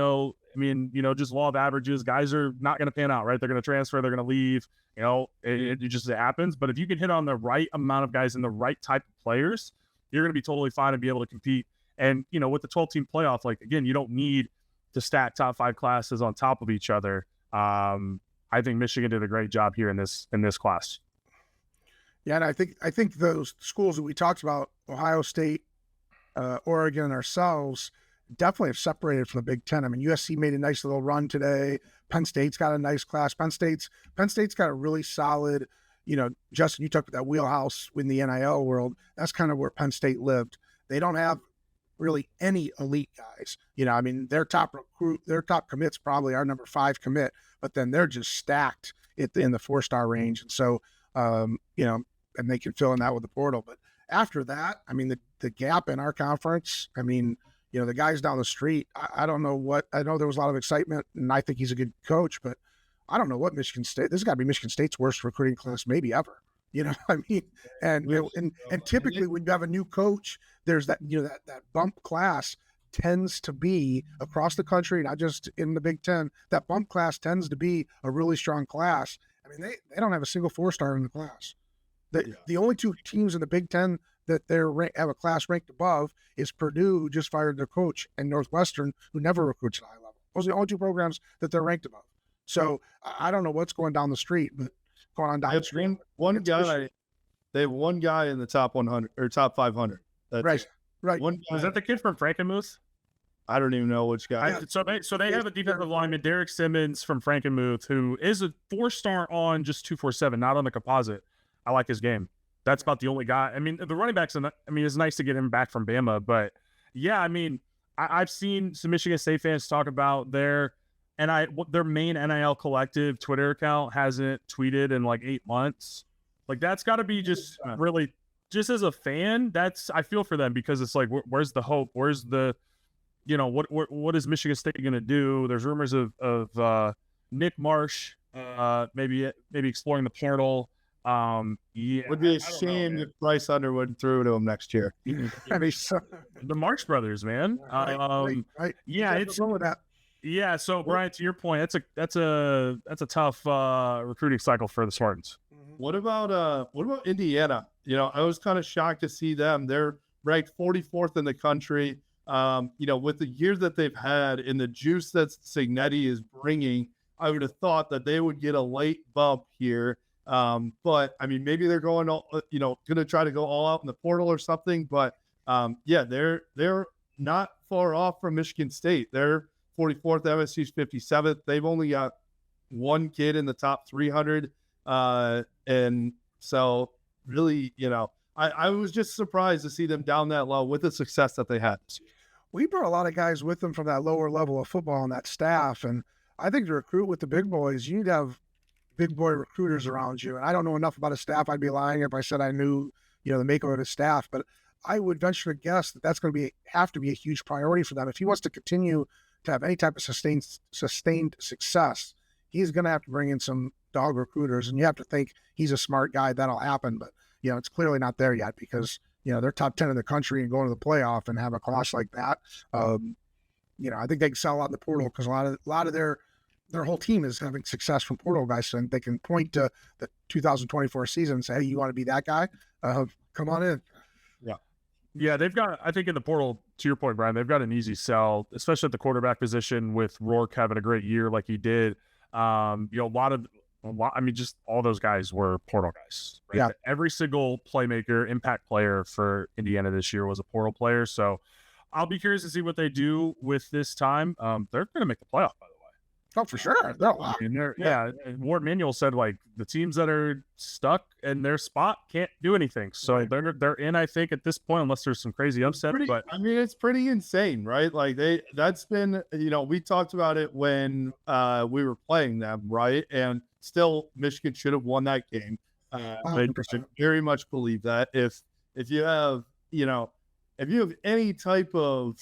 C: law of averages. Guys are not going to pan out, right? They're going to transfer, they're going to leave, it just happens. But if you can hit on the right amount of guys and the right type of players, you're going to be totally fine and be able to compete. And, with the 12-team playoff, like, again, you don't need to stack top 5 classes on top of each other. I think Michigan did a great job here in this class.
B: Yeah, and I think those schools that we talked about, Ohio State, Oregon, and ourselves, definitely have separated from the Big Ten. I mean, USC made a nice little run today. Penn State's got a nice class. Penn State's got a really solid, Justin, you talked about that wheelhouse in the NIL world. That's kind of where Penn State lived. They don't have really any elite guys. I mean, their top commits probably our number 5 commit, but then they're just stacked in the 4-star range. And so, and they can fill in that with the portal. But after that, I mean, the gap in our conference, I mean, the guys down the street, I don't know I know there was a lot of excitement, and I think he's a good coach, but I don't know what Michigan State, this has got to be Michigan State's worst recruiting class maybe ever. I mean, and typically when you have a new coach, there's that, that bump class tends to be across the country, not just in the Big Ten. That bump class tends to be a really strong class. I mean, they don't have a single 4-star in the class. The only 2 teams in the Big Ten that have a class ranked above is Purdue, who just fired their coach, and Northwestern, who never recruits at high level. Those are the only 2 programs that they're ranked above. So I don't know what's going down the street, but going on down the street.
A: They have one guy in the top 100 or top 500.
B: Right.
A: One guy.
C: Was that the kid from Frankenmuth?
A: I don't even know which guy.
C: So they have a defensive lineman, Derek Simmons from Frankenmuth, who is a 4-star on just 247, not on the composite. I like his game. That's about the only guy. I mean, the running backs, it's nice to get him back from Bama, but yeah, I mean, I've seen some Michigan State fans talk about their main NIL collective Twitter account hasn't tweeted in like 8 months. Like, that's got to be just really, just as a fan, I feel for them, because it's like, where's the hope? Where's the, what is Michigan State going to do? There's rumors of Nick Marsh maybe exploring the portal.
A: Yeah, would be a shame if Bryce Underwood threw to him next year.
C: The March brothers, man.
B: Right.
C: Yeah, it's wrong with that. Yeah. So Brian, to your point, that's a tough recruiting cycle for the Spartans.
A: What about Indiana? I was kind of shocked to see them. They're ranked 44th in the country. With the years that they've had and the juice that Cignetti is bringing, I would have thought that they would get a late bump here. But I mean, maybe they're going all, going to try to go all out in the portal or something. But yeah, they're not far off from Michigan State. They're 44th, MSU's 57th. They've only got one kid in the top 300. And so really, I was just surprised to see them down that low with the success that they had this year.
B: We brought a lot of guys with them from that lower level of football on that staff. And I think to recruit with the big boys, you need to have big boy recruiters around you. And I don't know enough about his staff. I'd be lying if I said I knew, the makeup of his staff, but I would venture to guess that that's going to have to be a huge priority for them. If he wants to continue to have any type of sustained success, he's going to have to bring in some dog recruiters, and you have to think he's a smart guy. That'll happen, but it's clearly not there yet because they're top 10 in the country and going to the playoff and have a class like that. I think they can sell out in the portal because a lot of their whole team is having success from portal guys, and they can point to the 2024 season and say, "Hey, you want to be that guy? Come on in."
C: Yeah, they've got, I think in the portal, to your point, Brian, they've got an easy sell, especially at the quarterback position with Rourke having a great year like he did. I mean, just all those guys were portal guys. Right?
B: Yeah.
C: Every single playmaker, impact player for Indiana this year was a portal player. So I'll be curious to see what they do with this time. They're going to make the playoff, by the way.
B: Oh, for sure.
C: Ward Manuel said like the teams that are stuck in their spot can't do anything. So they're in, I think, at this point, unless there's some crazy upset. But
A: I mean, it's pretty insane, right? Like that's been, we talked about it when we were playing them, right? And still, Michigan should have won that game. I very much believe that if you have, if you have any type of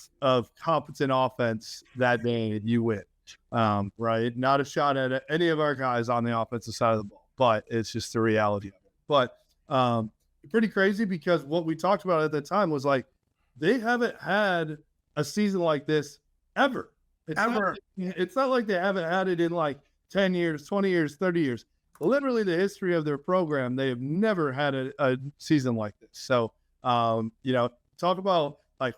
A: competent offense that day, you win. Right? Not a shot at any of our guys on the offensive side of the ball, but it's just the reality of it. But pretty crazy because what we talked about at the time was like they haven't had a season like this ever. It's not like they haven't had it in like 10 years, 20 years, 30 years. Literally the history of their program, they have never had a season like this. So, talk about like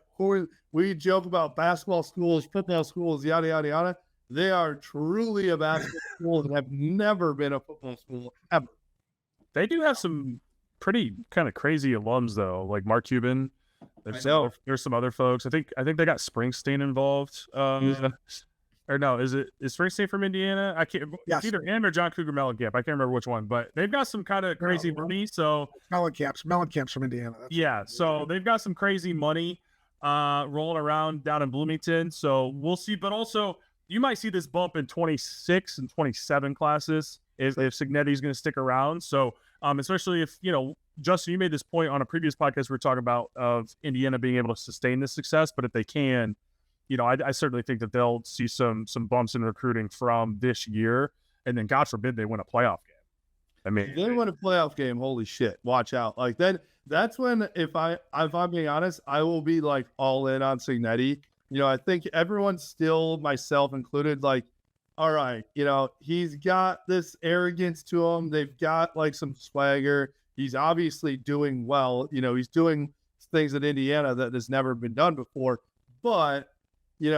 A: we joke about basketball schools, football schools, yada, yada, yada. They are truly a basketball school and have never been a football school ever.
C: They do have some pretty kind of crazy alums though, like Mark Cuban. There's some other folks. I think they got Springsteen involved. Or no, is Springsteen from Indiana? I can't.
B: Yes.
C: It's either him or John Cougar Mellencamp. I can't remember which one, but they've got some kind of crazy money. So
B: Mellencamp's from Indiana.
C: So they've got some crazy money rolling around down in Bloomington. So we'll see. But also, you might see this bump in 26 and 27 classes if Signetti's going to stick around. So especially if, Justin, you made this point on a previous podcast we were talking about of Indiana being able to sustain this success. But if they can, I certainly think that they'll see some bumps in recruiting from this year. And then God forbid they win a playoff game. I mean,
A: if they win a playoff game, holy shit, watch out. Like that's when, if I'm being honest, I will be like all in on Signetti. I think everyone's still, myself included, like, all right, he's got this arrogance to him. They've got like some swagger. He's obviously doing well. He's doing things at Indiana that has never been done before. But, you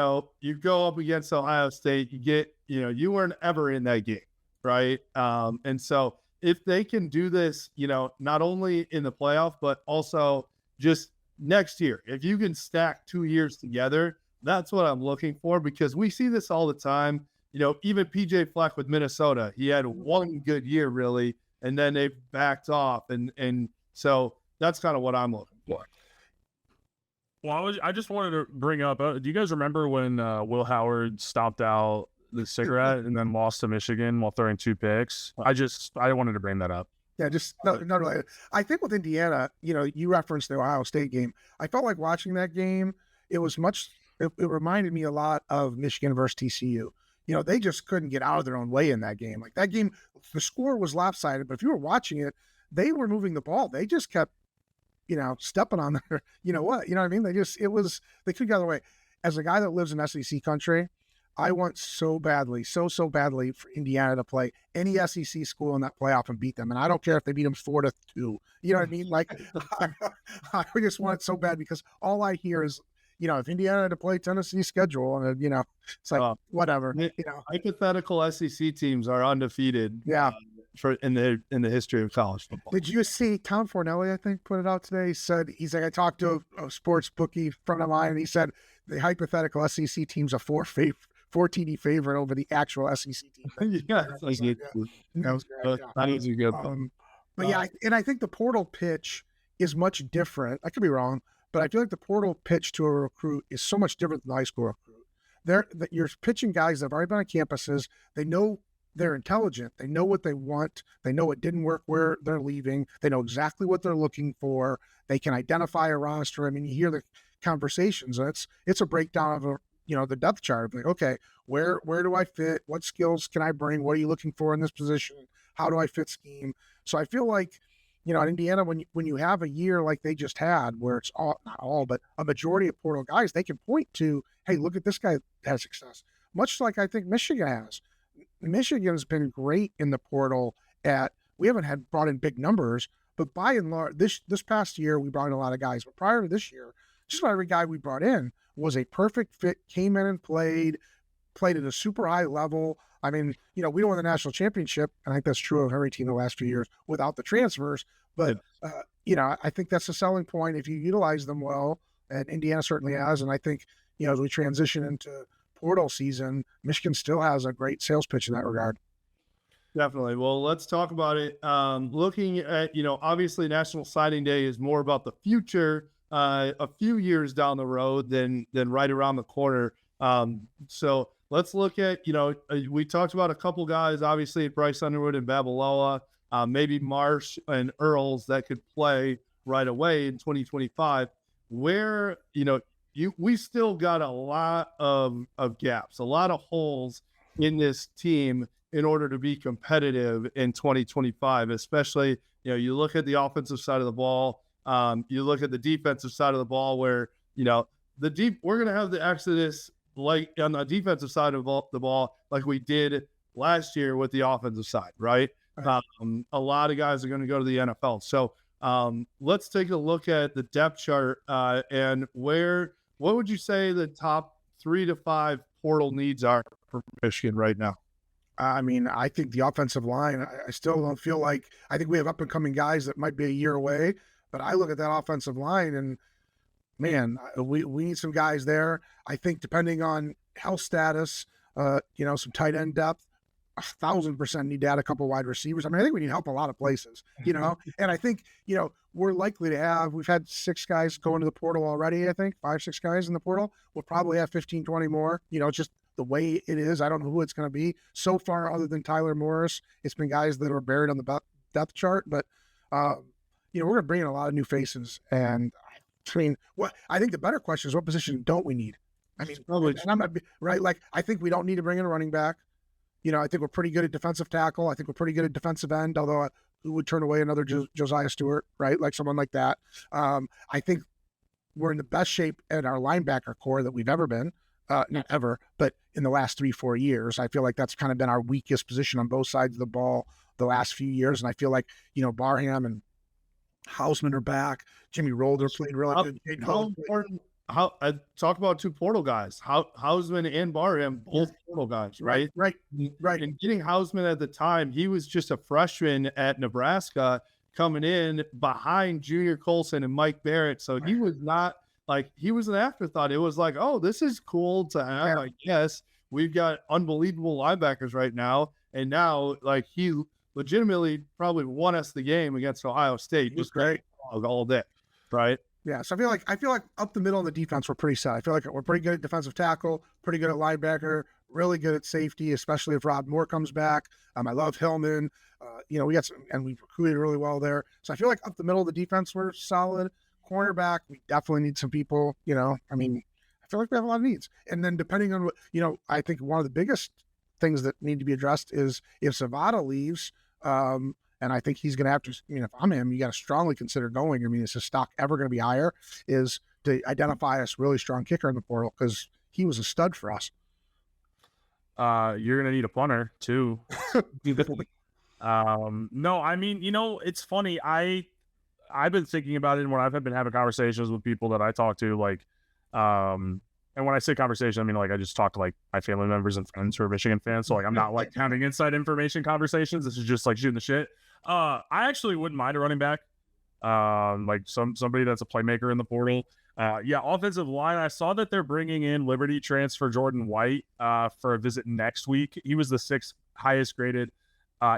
A: go up against Ohio State, you get, you weren't ever in that game, right? And so if they can do this, not only in the playoff, but also just next year, if you can stack 2 years together, that's what I'm looking for, because we see this all the time. Even PJ Fleck with Minnesota, he had one good year really, and then they backed off. And so that's kind of what I'm looking for.
C: Well, I just wanted to bring up, do you guys remember when Will Howard stomped out the cigarette and then lost to Michigan while throwing 2 picks? I wanted to bring that up.
B: Yeah, just not really. I think with Indiana, you referenced the Ohio State game. I felt like watching that game. It was it reminded me a lot of Michigan versus TCU. They just couldn't get out of their own way in that game. Like that game, the score was lopsided, but if you were watching it, they were moving the ball. They just kept, stepping on their, what I mean? They couldn't get out of the way. As a guy that lives in SEC country, I want so badly for Indiana to play any SEC school in that playoff and beat them. And I don't care if they beat them 4-2. You know what I mean? Like, I just want it so bad because all I hear is, if Indiana had to play Tennessee's schedule, and it's like whatever.
A: Hypothetical SEC teams are undefeated.
B: Yeah,
A: for in the history of college football.
B: Did you see Tom Fornelli, I think, put it out today? He said, I talked to a sports bookie friend of mine, and he said the hypothetical SEC team's a 4 TD favorite over the actual SEC team.
A: Yeah,
B: that was great.
A: that is a good one.
B: But yeah, and I think the portal pitch is much different. I could be wrong, but I feel like the portal pitch to a recruit is so much different than the high school recruit. You're pitching guys that have already been on campuses. They know they're intelligent. They know what they want. They know it didn't work where they're leaving. They know exactly what they're looking for. They can identify a roster. I mean, you hear the conversations. It's a breakdown of the depth chart. Like, okay, where do I fit? What skills can I bring? What are you looking for in this position? How do I fit scheme? So I feel like, in Indiana, when you have a year like they just had, where it's not all, but a majority of portal guys, they can point to, hey, look at this guy that has success. Much like I think Michigan has. Michigan's been great in the portal we haven't had brought in big numbers, but by and large, this past year, we brought in a lot of guys. But prior to this year, just about every guy we brought in was a perfect fit, came in and played at a super high level. I mean, we don't win the national championship, and I think that's true of every team the last few years without the transfers. But, I think that's a selling point if you utilize them well, and Indiana certainly has. And I think, as we transition into portal season, Michigan still has a great sales pitch in that regard.
A: Definitely. Well, let's talk about it. Looking at, obviously National Signing Day is more about the future, a few years down the road than right around the corner. So let's look at, we talked about a couple guys, obviously Bryce Underwood and Babalola, maybe Marsh and Earls that could play right away in 2025, where, we still got a lot of gaps, a lot of holes in this team in order to be competitive in 2025, especially, you look at the offensive side of the ball, you look at the defensive side of the ball where, we're going to have the exodus like on the defensive side of the ball, like we did last year with the offensive side, right? A lot of guys are going to go to the NFL. So let's take a look at the depth chart and what would you say the top 3 to 5 portal needs are for Michigan right now?
B: I mean, I think the offensive line, I still don't feel like, I think we have up and coming guys that might be a year away, but I look at that offensive line and man, we need some guys there. I think depending on health status, some tight end depth, 1,000% need to add a couple wide receivers. I mean, I think we need help a lot of places, and I think, we're likely to we've had 6 guys go into the portal already. I think 5, 6 guys in the portal. We'll probably have 15, 20 more, just the way it is. I don't know who it's going to be so far other than Tyler Morris. It's been guys that are buried on the depth chart, but, we're going to bring in a lot of new faces. And I mean, I think the better question is what position don't we need? I mean, and I'm not right. Like, I think we don't need to bring in a running back. I think we're pretty good at defensive tackle. I think we're pretty good at defensive end, although who would turn away another Josiah Stewart, right? Like someone like that. I think we're in the best shape at our linebacker core that we've ever been. Not ever, but in the last 3-4 years. I feel like that's kind of been our weakest position on both sides of the ball the last few years. And I feel like, Barham and Hausman are back. Jimmy Rolder played really good.
A: How I talk about 2 portal guys, Hausman and Barham, both portal guys, right?
B: Right.
A: And getting Hausman at the time, he was just a freshman at Nebraska coming in behind Junior Colson and Mike Barrett. So he was not like, he was an afterthought. It was like, oh, this is cool to have. Yeah. I guess we've got unbelievable linebackers right now. And now, like, he legitimately probably won us the game against Ohio State.
B: It was great
A: all day, right?
B: Yeah, so I feel like up the middle on the defense, we're pretty set. I feel like we're pretty good at defensive tackle, pretty good at linebacker, really good at safety, especially if Rob Moore comes back. I love Hillman. We got some, and we've recruited really well there. So I feel like up the middle of the defense, we're solid. Cornerback, we definitely need some people. I mean, I feel like we have a lot of needs. And then depending on what, I think one of the biggest things that need to be addressed is if Zavada leaves, and I think he's going to have to, if I'm him, you got to strongly consider going. I mean, is his stock ever going to be higher? Is to identify us really strong kicker in the portal because he was a stud for us.
C: You're going to need a punter too. No, I mean, it's funny. I've been thinking about it when I've been having conversations with people that I talk to, like, and And when I say conversation, I mean like I just talk to like my family members and friends who are Michigan fans. So like I'm not like having inside information conversations. This is just like shooting the shit. I actually wouldn't mind a running back, like somebody that's a playmaker in the portal. Yeah, offensive line. I saw that they're bringing in Liberty transfer Jordan White for a visit next week. He was the 6th highest graded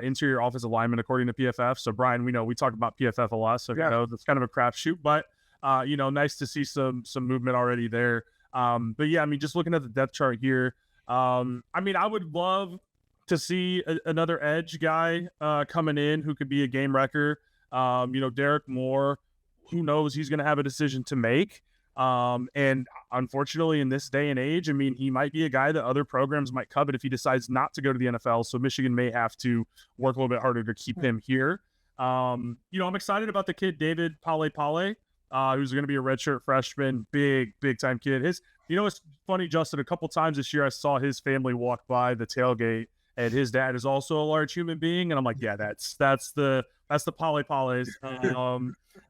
C: interior offensive lineman according to PFF. So Brian, we talk about PFF a lot, so you know that's kind of a crapshoot, but nice to see some movement already there. But yeah, I mean, just looking at the depth chart here, I mean, I would love to see another edge guy coming in who could be a game wrecker. Derek Moore, who knows, he's going to have a decision to make. And unfortunately, in this day and age, I mean, he might be a guy that other programs might covet if he decides not to go to the NFL. So Michigan may have to work a little bit harder to keep him here. I'm excited about the kid, David Pale, who's going to be a redshirt freshman, big time kid. It's funny, Justin, a couple times this year, I saw his family walk by the tailgate, and his dad is also a large human being. And I'm like, yeah, that's the Pales.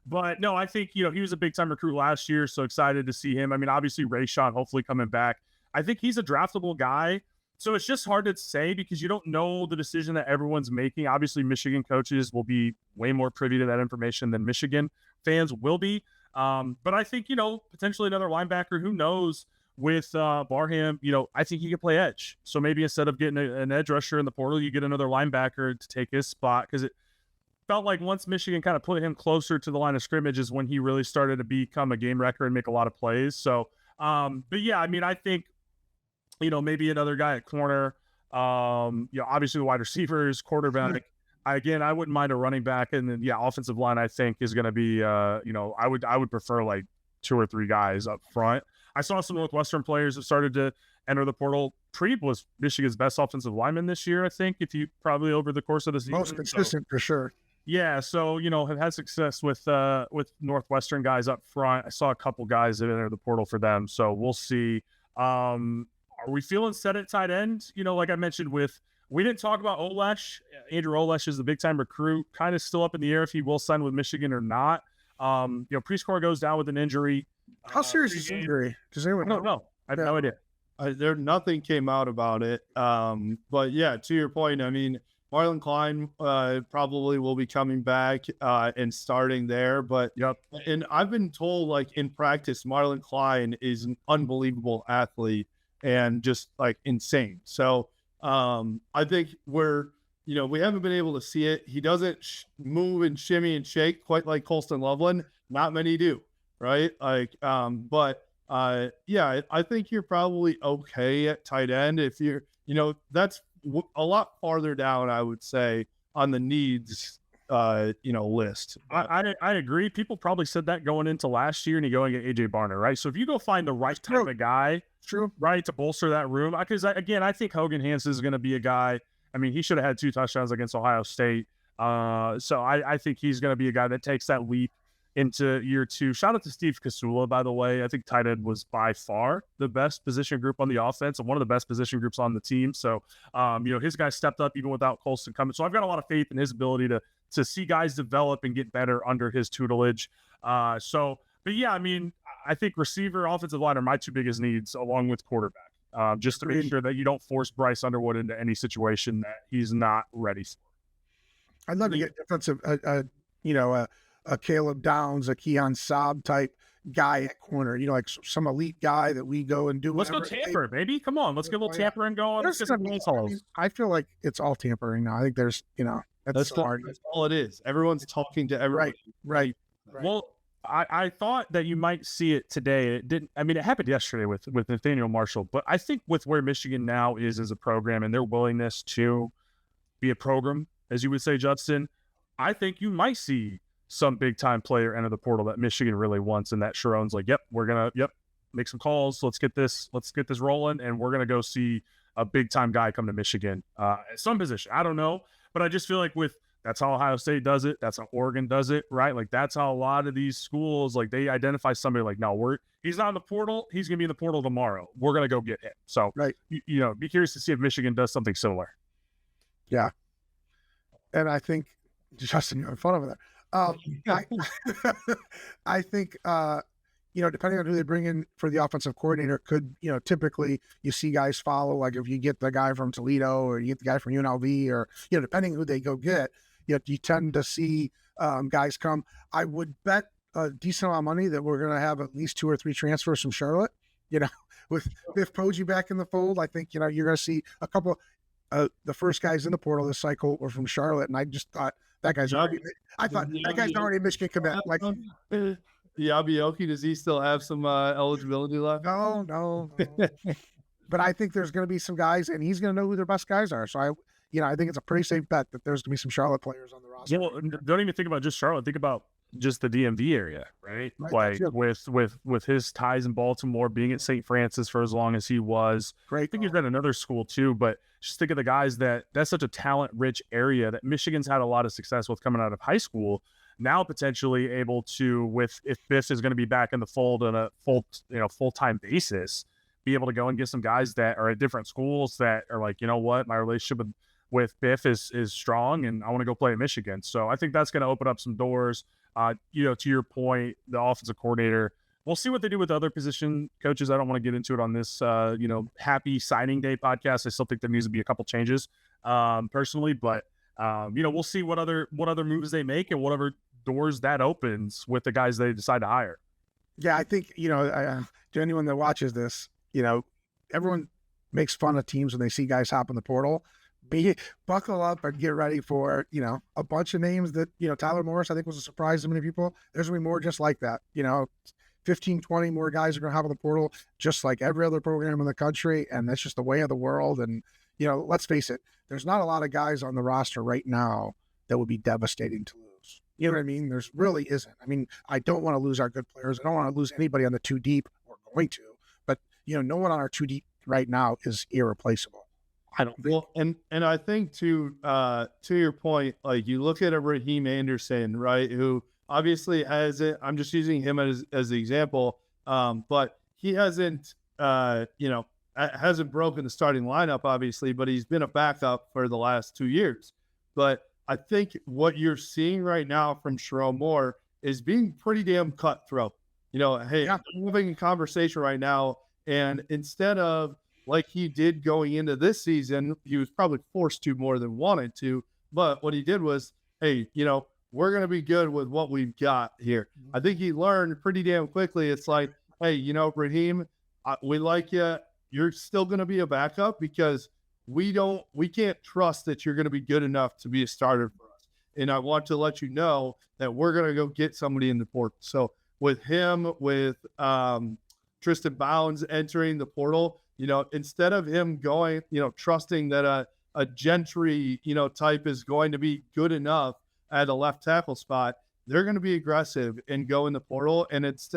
C: But no, I think, he was a big time recruit last year. So excited to see him. I mean, obviously Rayshawn hopefully coming back. I think he's a draftable guy. So it's just hard to say because you don't know the decision that everyone's making. Obviously Michigan coaches will be way more privy to that information than Michigan fans will be. But I think, potentially another linebacker, who knows, with Barham, I think he can play edge. So maybe instead of getting an edge rusher in the portal, you get another linebacker to take his spot, because it felt like once Michigan kind of put him closer to the line of scrimmage is when he really started to become a game wrecker and make a lot of plays. So, but yeah, I mean, I think, maybe another guy at corner, obviously the wide receivers, quarterback. Again, I wouldn't mind a running back, and then offensive line I think is going to be, I would prefer like 2 or 3 guys up front. I saw some Northwestern players that started to enter the portal. Preeb was Michigan's best offensive lineman this year, I think, if you probably over the course of the season.
B: Most consistent for sure.
C: Yeah, so have had success with Northwestern guys up front. I saw a couple guys that enter the portal for them, so we'll see. Are we feeling set at tight end? Like I mentioned, we didn't talk about Olesh. Andrew Olesh is the big time recruit, kind of still up in the air if he will sign with Michigan or not. Prescore goes down with an injury.
B: How serious is injury? Does anyone know?
C: No, I have no idea.
A: Nothing came out about it. But yeah, to your point, I mean, Marlon Klein probably will be coming back and starting there. But and I've been told, like, in practice, Marlon Klein is an unbelievable athlete and just like insane. So I think we haven't been able to see it. He doesn't move and shimmy and shake quite like Colston Loveland. Not many do, right? Like, but I think you're probably okay at tight end if you're, that's a lot farther down, I would say, on the needs, list.
C: I agree. People probably said that going into last year, and you go and get AJ Barner, right? So if you go find the right type of guy, right, to bolster that room, because again, I think Hogan Hansen is going to be a guy. I mean, he should have had 2 touchdowns against Ohio State. So I think he's going to be a guy that takes that leap into year 2. Shout out to Steve Kasula, by the way. I think tight end was by far the best position group on the offense and one of the best position groups on the team. So, his guys stepped up even without Colston coming. So I've got a lot of faith in his ability to see guys develop and get better under his tutelage. But yeah, I mean, I think receiver, offensive line are my 2 biggest needs, along with quarterback, just to make sure that you don't force Bryce Underwood into any situation that he's not ready for.
B: I'd love to get defensive, a Caleb Downs, a Keon Saab type guy at corner, like some elite guy that we go and do.
C: Let's go tamper, baby. Come on, let's get a little tampering going.
B: I feel like it's all tampering now. I think there's, that's
A: all it is. Everyone's talking to everybody.
B: Right.
C: Well, I thought that you might see it today. It didn't. I mean, it happened yesterday with Nathaniel Marshall, but I think with where Michigan now is as a program and their willingness to be a program, as you would say, Judson, I think you might see some big time player enter the portal that Michigan really wants, and that Sharon's like, we're gonna make some calls. Let's get this rolling, and we're gonna go see a big time guy come to Michigan at some position. I don't know, but I just feel like that's how Ohio State does it. That's how Oregon does it, right? Like that's how a lot of these schools, like, they identify somebody like, no, he's not in the portal. He's gonna be in the portal tomorrow. We're gonna go get him. So be curious to see if Michigan does something similar.
B: Yeah, and I think Justin, you're having fun over there. I think depending on who they bring in for the offensive coordinator, could, typically you see guys follow. Like if you get the guy from Toledo or you get the guy from UNLV, or, depending who they go get, you tend to see guys come. I would bet a decent amount of money that we're going to have at least 2 or 3 transfers from Charlotte, with Biff Poggi back in the fold. I think, you're going to see a couple. The first guys in the portal this cycle were from Charlotte, and I just thought that guy's already. I thought that guy's already a Michigan commit. Like,
A: Yabioki, does he still have some eligibility left?
B: no. But I think there's going to be some guys, and he's going to know who their best guys are. So I think it's a pretty safe bet that there's going to be some Charlotte players on the roster.
C: Yeah, well, don't even think about just Charlotte. Think about just the DMV area, right? Like with his ties in Baltimore, being at St. Francis for as long as he was.
B: Great.
C: I think he's at another school too, but just think of the guys that's such a talent-rich area that Michigan's had a lot of success with coming out of high school. Now potentially able to, if Biff is going to be back in the fold on a full-time basis, be able to go and get some guys that are at different schools that are like, you know what, my relationship with Biff is strong, and I want to go play at Michigan. So I think that's going to open up some doors. To your point, the offensive coordinator, we'll see what they do with other position coaches. I don't want to get into it on this, happy signing day podcast. I still think there needs to be a couple changes, personally, but we'll see what other moves they make and whatever doors that opens with the guys they decide to hire.
B: Yeah, I think, to anyone that watches this, everyone makes fun of teams when they see guys hop in the portal. Buckle up and get ready for, a bunch of names that, Tyler Morris, I think, was a surprise to many people. There's going to be more just like that. 15, 20 more guys are going to hop in the portal, just like every other program in the country. And that's just the way of the world. And, let's face it, there's not a lot of guys on the roster right now that would be devastating to lose. You know what I mean? There's really isn't. I mean, I don't want to lose our good players. I don't want to lose anybody on the 2 deep. We're going to. But, no one on our 2 deep right now is irreplaceable. I don't think.
A: Well, and I think to your point, like you look at a Raheem Anderson, right, who obviously has it. I'm just using him as the example, but he hasn't broken the starting lineup, obviously, but he's been a backup for the last 2 years. But I think what you're seeing right now from Sherrone Moore is being pretty damn cutthroat. Hey, I'm having a conversation right now, and instead of like he did going into this season, he was probably forced to more than wanted to. But what he did was, hey, we're going to be good with what we've got here. I think he learned pretty damn quickly. It's like, hey, Raheem, we like you. You're still going to be a backup because we can't trust that you're going to be good enough to be a starter for us. And I want to let you know that we're going to go get somebody in the portal. So with him, with Tristan Bounds entering the portal, instead of him going, trusting that a Gentry, type is going to be good enough at a left tackle spot, they're going to be aggressive and go in the portal. And it's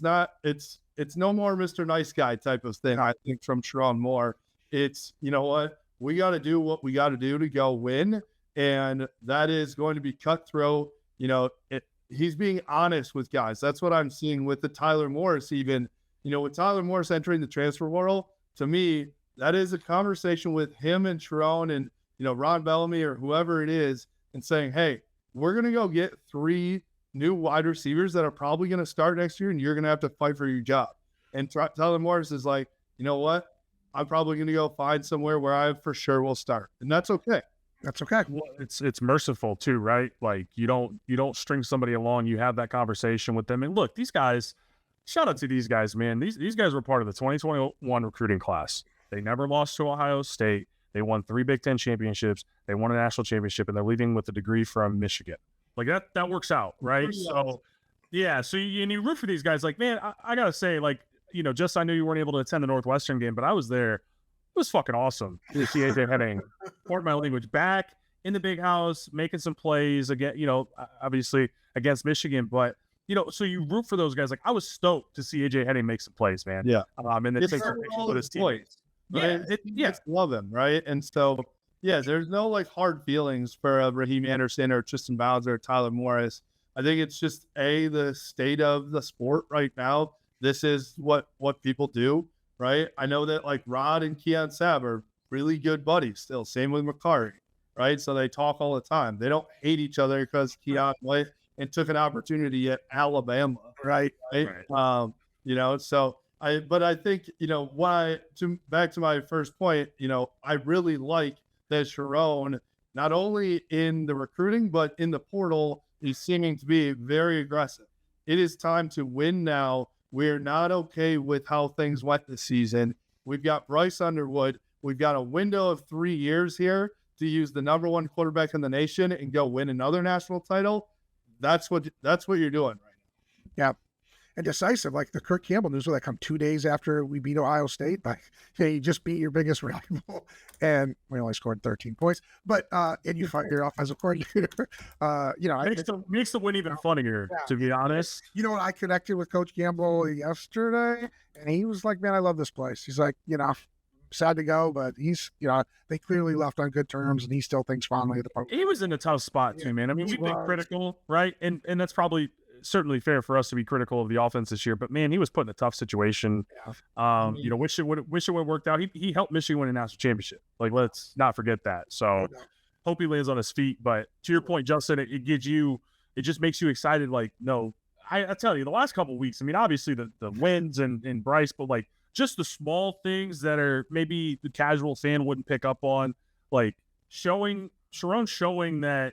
A: no more Mr. Nice Guy type of thing, I think, from Sherrone Moore. It's, what, we got to do what we got to do to go win. And that is going to be cutthroat. He's being honest with guys. That's what I'm seeing with the Tyler Morris even. With Tyler Morris entering the transfer portal, to me, that is a conversation with him and Sherrone and, Ron Bellamy or whoever it is, and saying, hey, we're going to go get 3 new wide receivers that are probably going to start next year, and you're going to have to fight for your job. And Tyler Morris is like, you know what? I'm probably going to go find somewhere where I for sure will start. And that's okay.
B: That's okay.
C: Well, it's merciful too, right? Like you don't string somebody along. You have that conversation with them. And look, these guys, shout out to these guys, man. These guys were part of the 2021 recruiting class. They never lost to Ohio State. They won 3 Big Ten championships. They won a national championship, and they're leaving with a degree from Michigan. Like that works out, right? So, yeah. So you root for these guys. Like, man, I gotta say, like, just I knew you weren't able to attend the Northwestern game, but I was there. It was fucking awesome to see AJ Henning, pardon my language, back in the big house, making some plays again. Obviously against Michigan, but. So you root for those guys. Like I was stoked to see AJ Henning make some plays, man.
A: Yeah.
C: And then take some pictures with his teammates.
A: Yeah. Love him, right? And so, yeah, there's no like hard feelings for Raheem Anderson or Tristan Bounds or Tyler Morris. I think it's just the state of the sport right now. This is what people do, right? I know that like Rod and Keon Sabb are really good buddies still. Same with McCarty, right? So they talk all the time. They don't hate each other because Keon went and took an opportunity at Alabama,
B: Right.
A: right? So but I think, back to my first point, I really like that Sharon, not only in the recruiting, but in the portal, is seeming to be very aggressive. It is time to win now. We're not okay with how things went this season. We've got Bryce Underwood. We've got a window of 3 years here to use the number one quarterback in the nation and go win another national title. That's what you're doing right now.
B: Yeah. And decisive, like the Kirk Campbell news, will that come 2 days after we beat Ohio State? Like, hey, you just beat your biggest rival, and we only scored 13 points. But and you fired your offensive coordinator.
C: Makes the win even funnier, to be honest.
B: You know what? I connected with Coach Campbell yesterday, and he was like, "Man, I love this place." He's like, sad to go, but he's, they clearly left on good terms, and he still thinks fondly of the program.
C: He was in a tough spot too, man. I mean, we've been critical, right? And that's probably certainly fair for us to be critical of the offense this year, but man, he was put in a tough situation. Wish it would have worked out. He helped Michigan win a national championship. Like, let's not forget that. So hope he lands on his feet. But to your point, Justin, it just makes you excited. Like, no, I tell you, the last couple of weeks, I mean, obviously the wins and Bryce, but like just the small things that are maybe the casual fan wouldn't pick up on, like Sharon showing that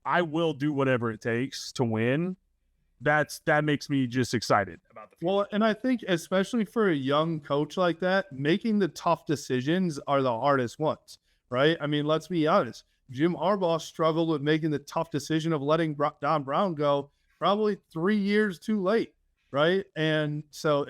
C: I will do whatever it takes to win. That makes me just excited about the future.
A: Well, and I think especially for a young coach like that, making the tough decisions are the hardest ones, right? I mean, let's be honest. Jim Harbaugh struggled with making the tough decision of letting Don Brown go probably 3 years too late, right? And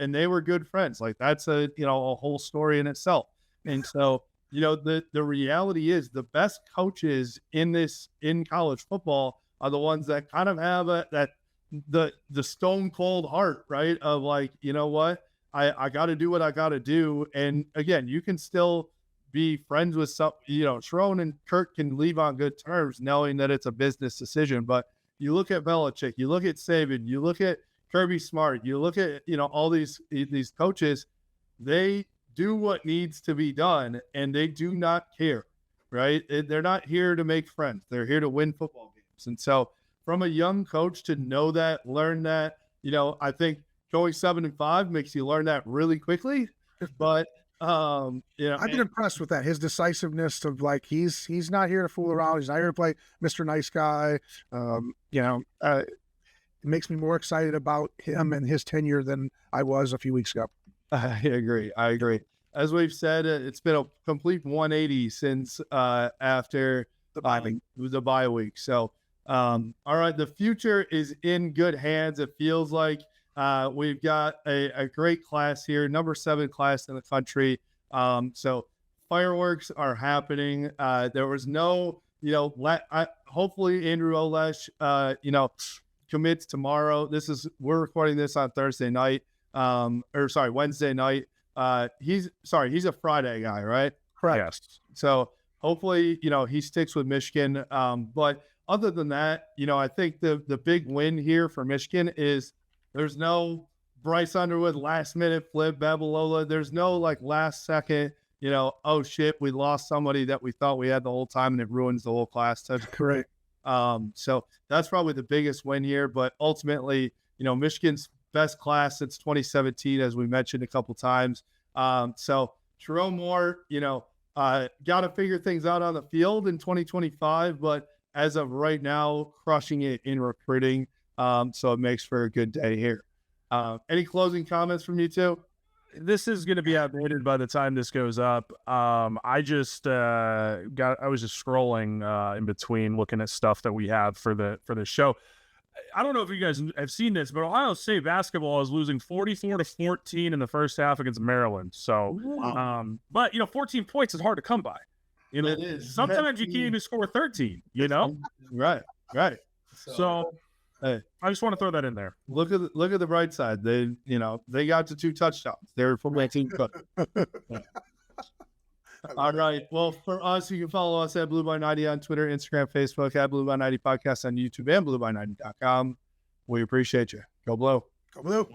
A: they were good friends. Like, that's a whole story in itself. And so, the reality is the best coaches in college football are the ones that kind of have the stone cold heart, right? Of like, you know what, I got to do what I got to do. And again, you can still be friends with some, Sharon and Kirk can leave on good terms knowing that it's a business decision. But you look at Belichick, you look at Saban, you look at Kirby Smart, you look at, all these coaches, they do what needs to be done and they do not care, right? They're not here to make friends. They're here to win football games. And so, from a young coach to know that, learn that, I think going 7-5 makes you learn that really quickly. But
B: I've been impressed with that. His decisiveness of like, he's not here to fool around. He's not here to play Mr. Nice Guy. It makes me more excited about him and his tenure than I was a few weeks ago.
A: I agree. As we've said, it's been a complete 180 since after the bye week. So, all right, the future is in good hands. It feels like we've got a great class here, number 7 class in the country. So fireworks are happening. There was no, hopefully Andrew Olesh, commits tomorrow. We're recording this on Thursday night, Wednesday night. He's a Friday guy, right?
B: Correct.
C: Yes.
A: So hopefully, he sticks with Michigan. But other than that, I think the big win here for Michigan is there's no Bryce Underwood last minute flip, Babalola. There's no like last second, oh shit, we lost somebody that we thought we had the whole time and it ruins the whole class.
B: Correct.
A: So that's probably the biggest win here. But ultimately, Michigan's best class since 2017, as we mentioned a couple times. So Jerome Moore, got to figure things out on the field in 2025, but as of right now, crushing it in recruiting. So it makes for a good day here. Any closing comments from you two?
C: This is going to be outdated by the time this goes up. I was just scrolling in between looking at stuff that we have for the show. I don't know if you guys have seen this, but Ohio State basketball is losing 44-14 in the first half against Maryland. So, but 14 points is hard to come by. It is. Sometimes you can't even score 13.
A: Right.
C: So hey, I just want to throw that in there.
A: Look at the bright side. They got to 2 touchdowns. They're from my team. All right. Well, for us, you can follow us at Blue by 90 on Twitter, Instagram, Facebook, at Blue by 90 Podcast on YouTube and BlueBy90.com. We appreciate you. Go Blue.
B: Go Blue.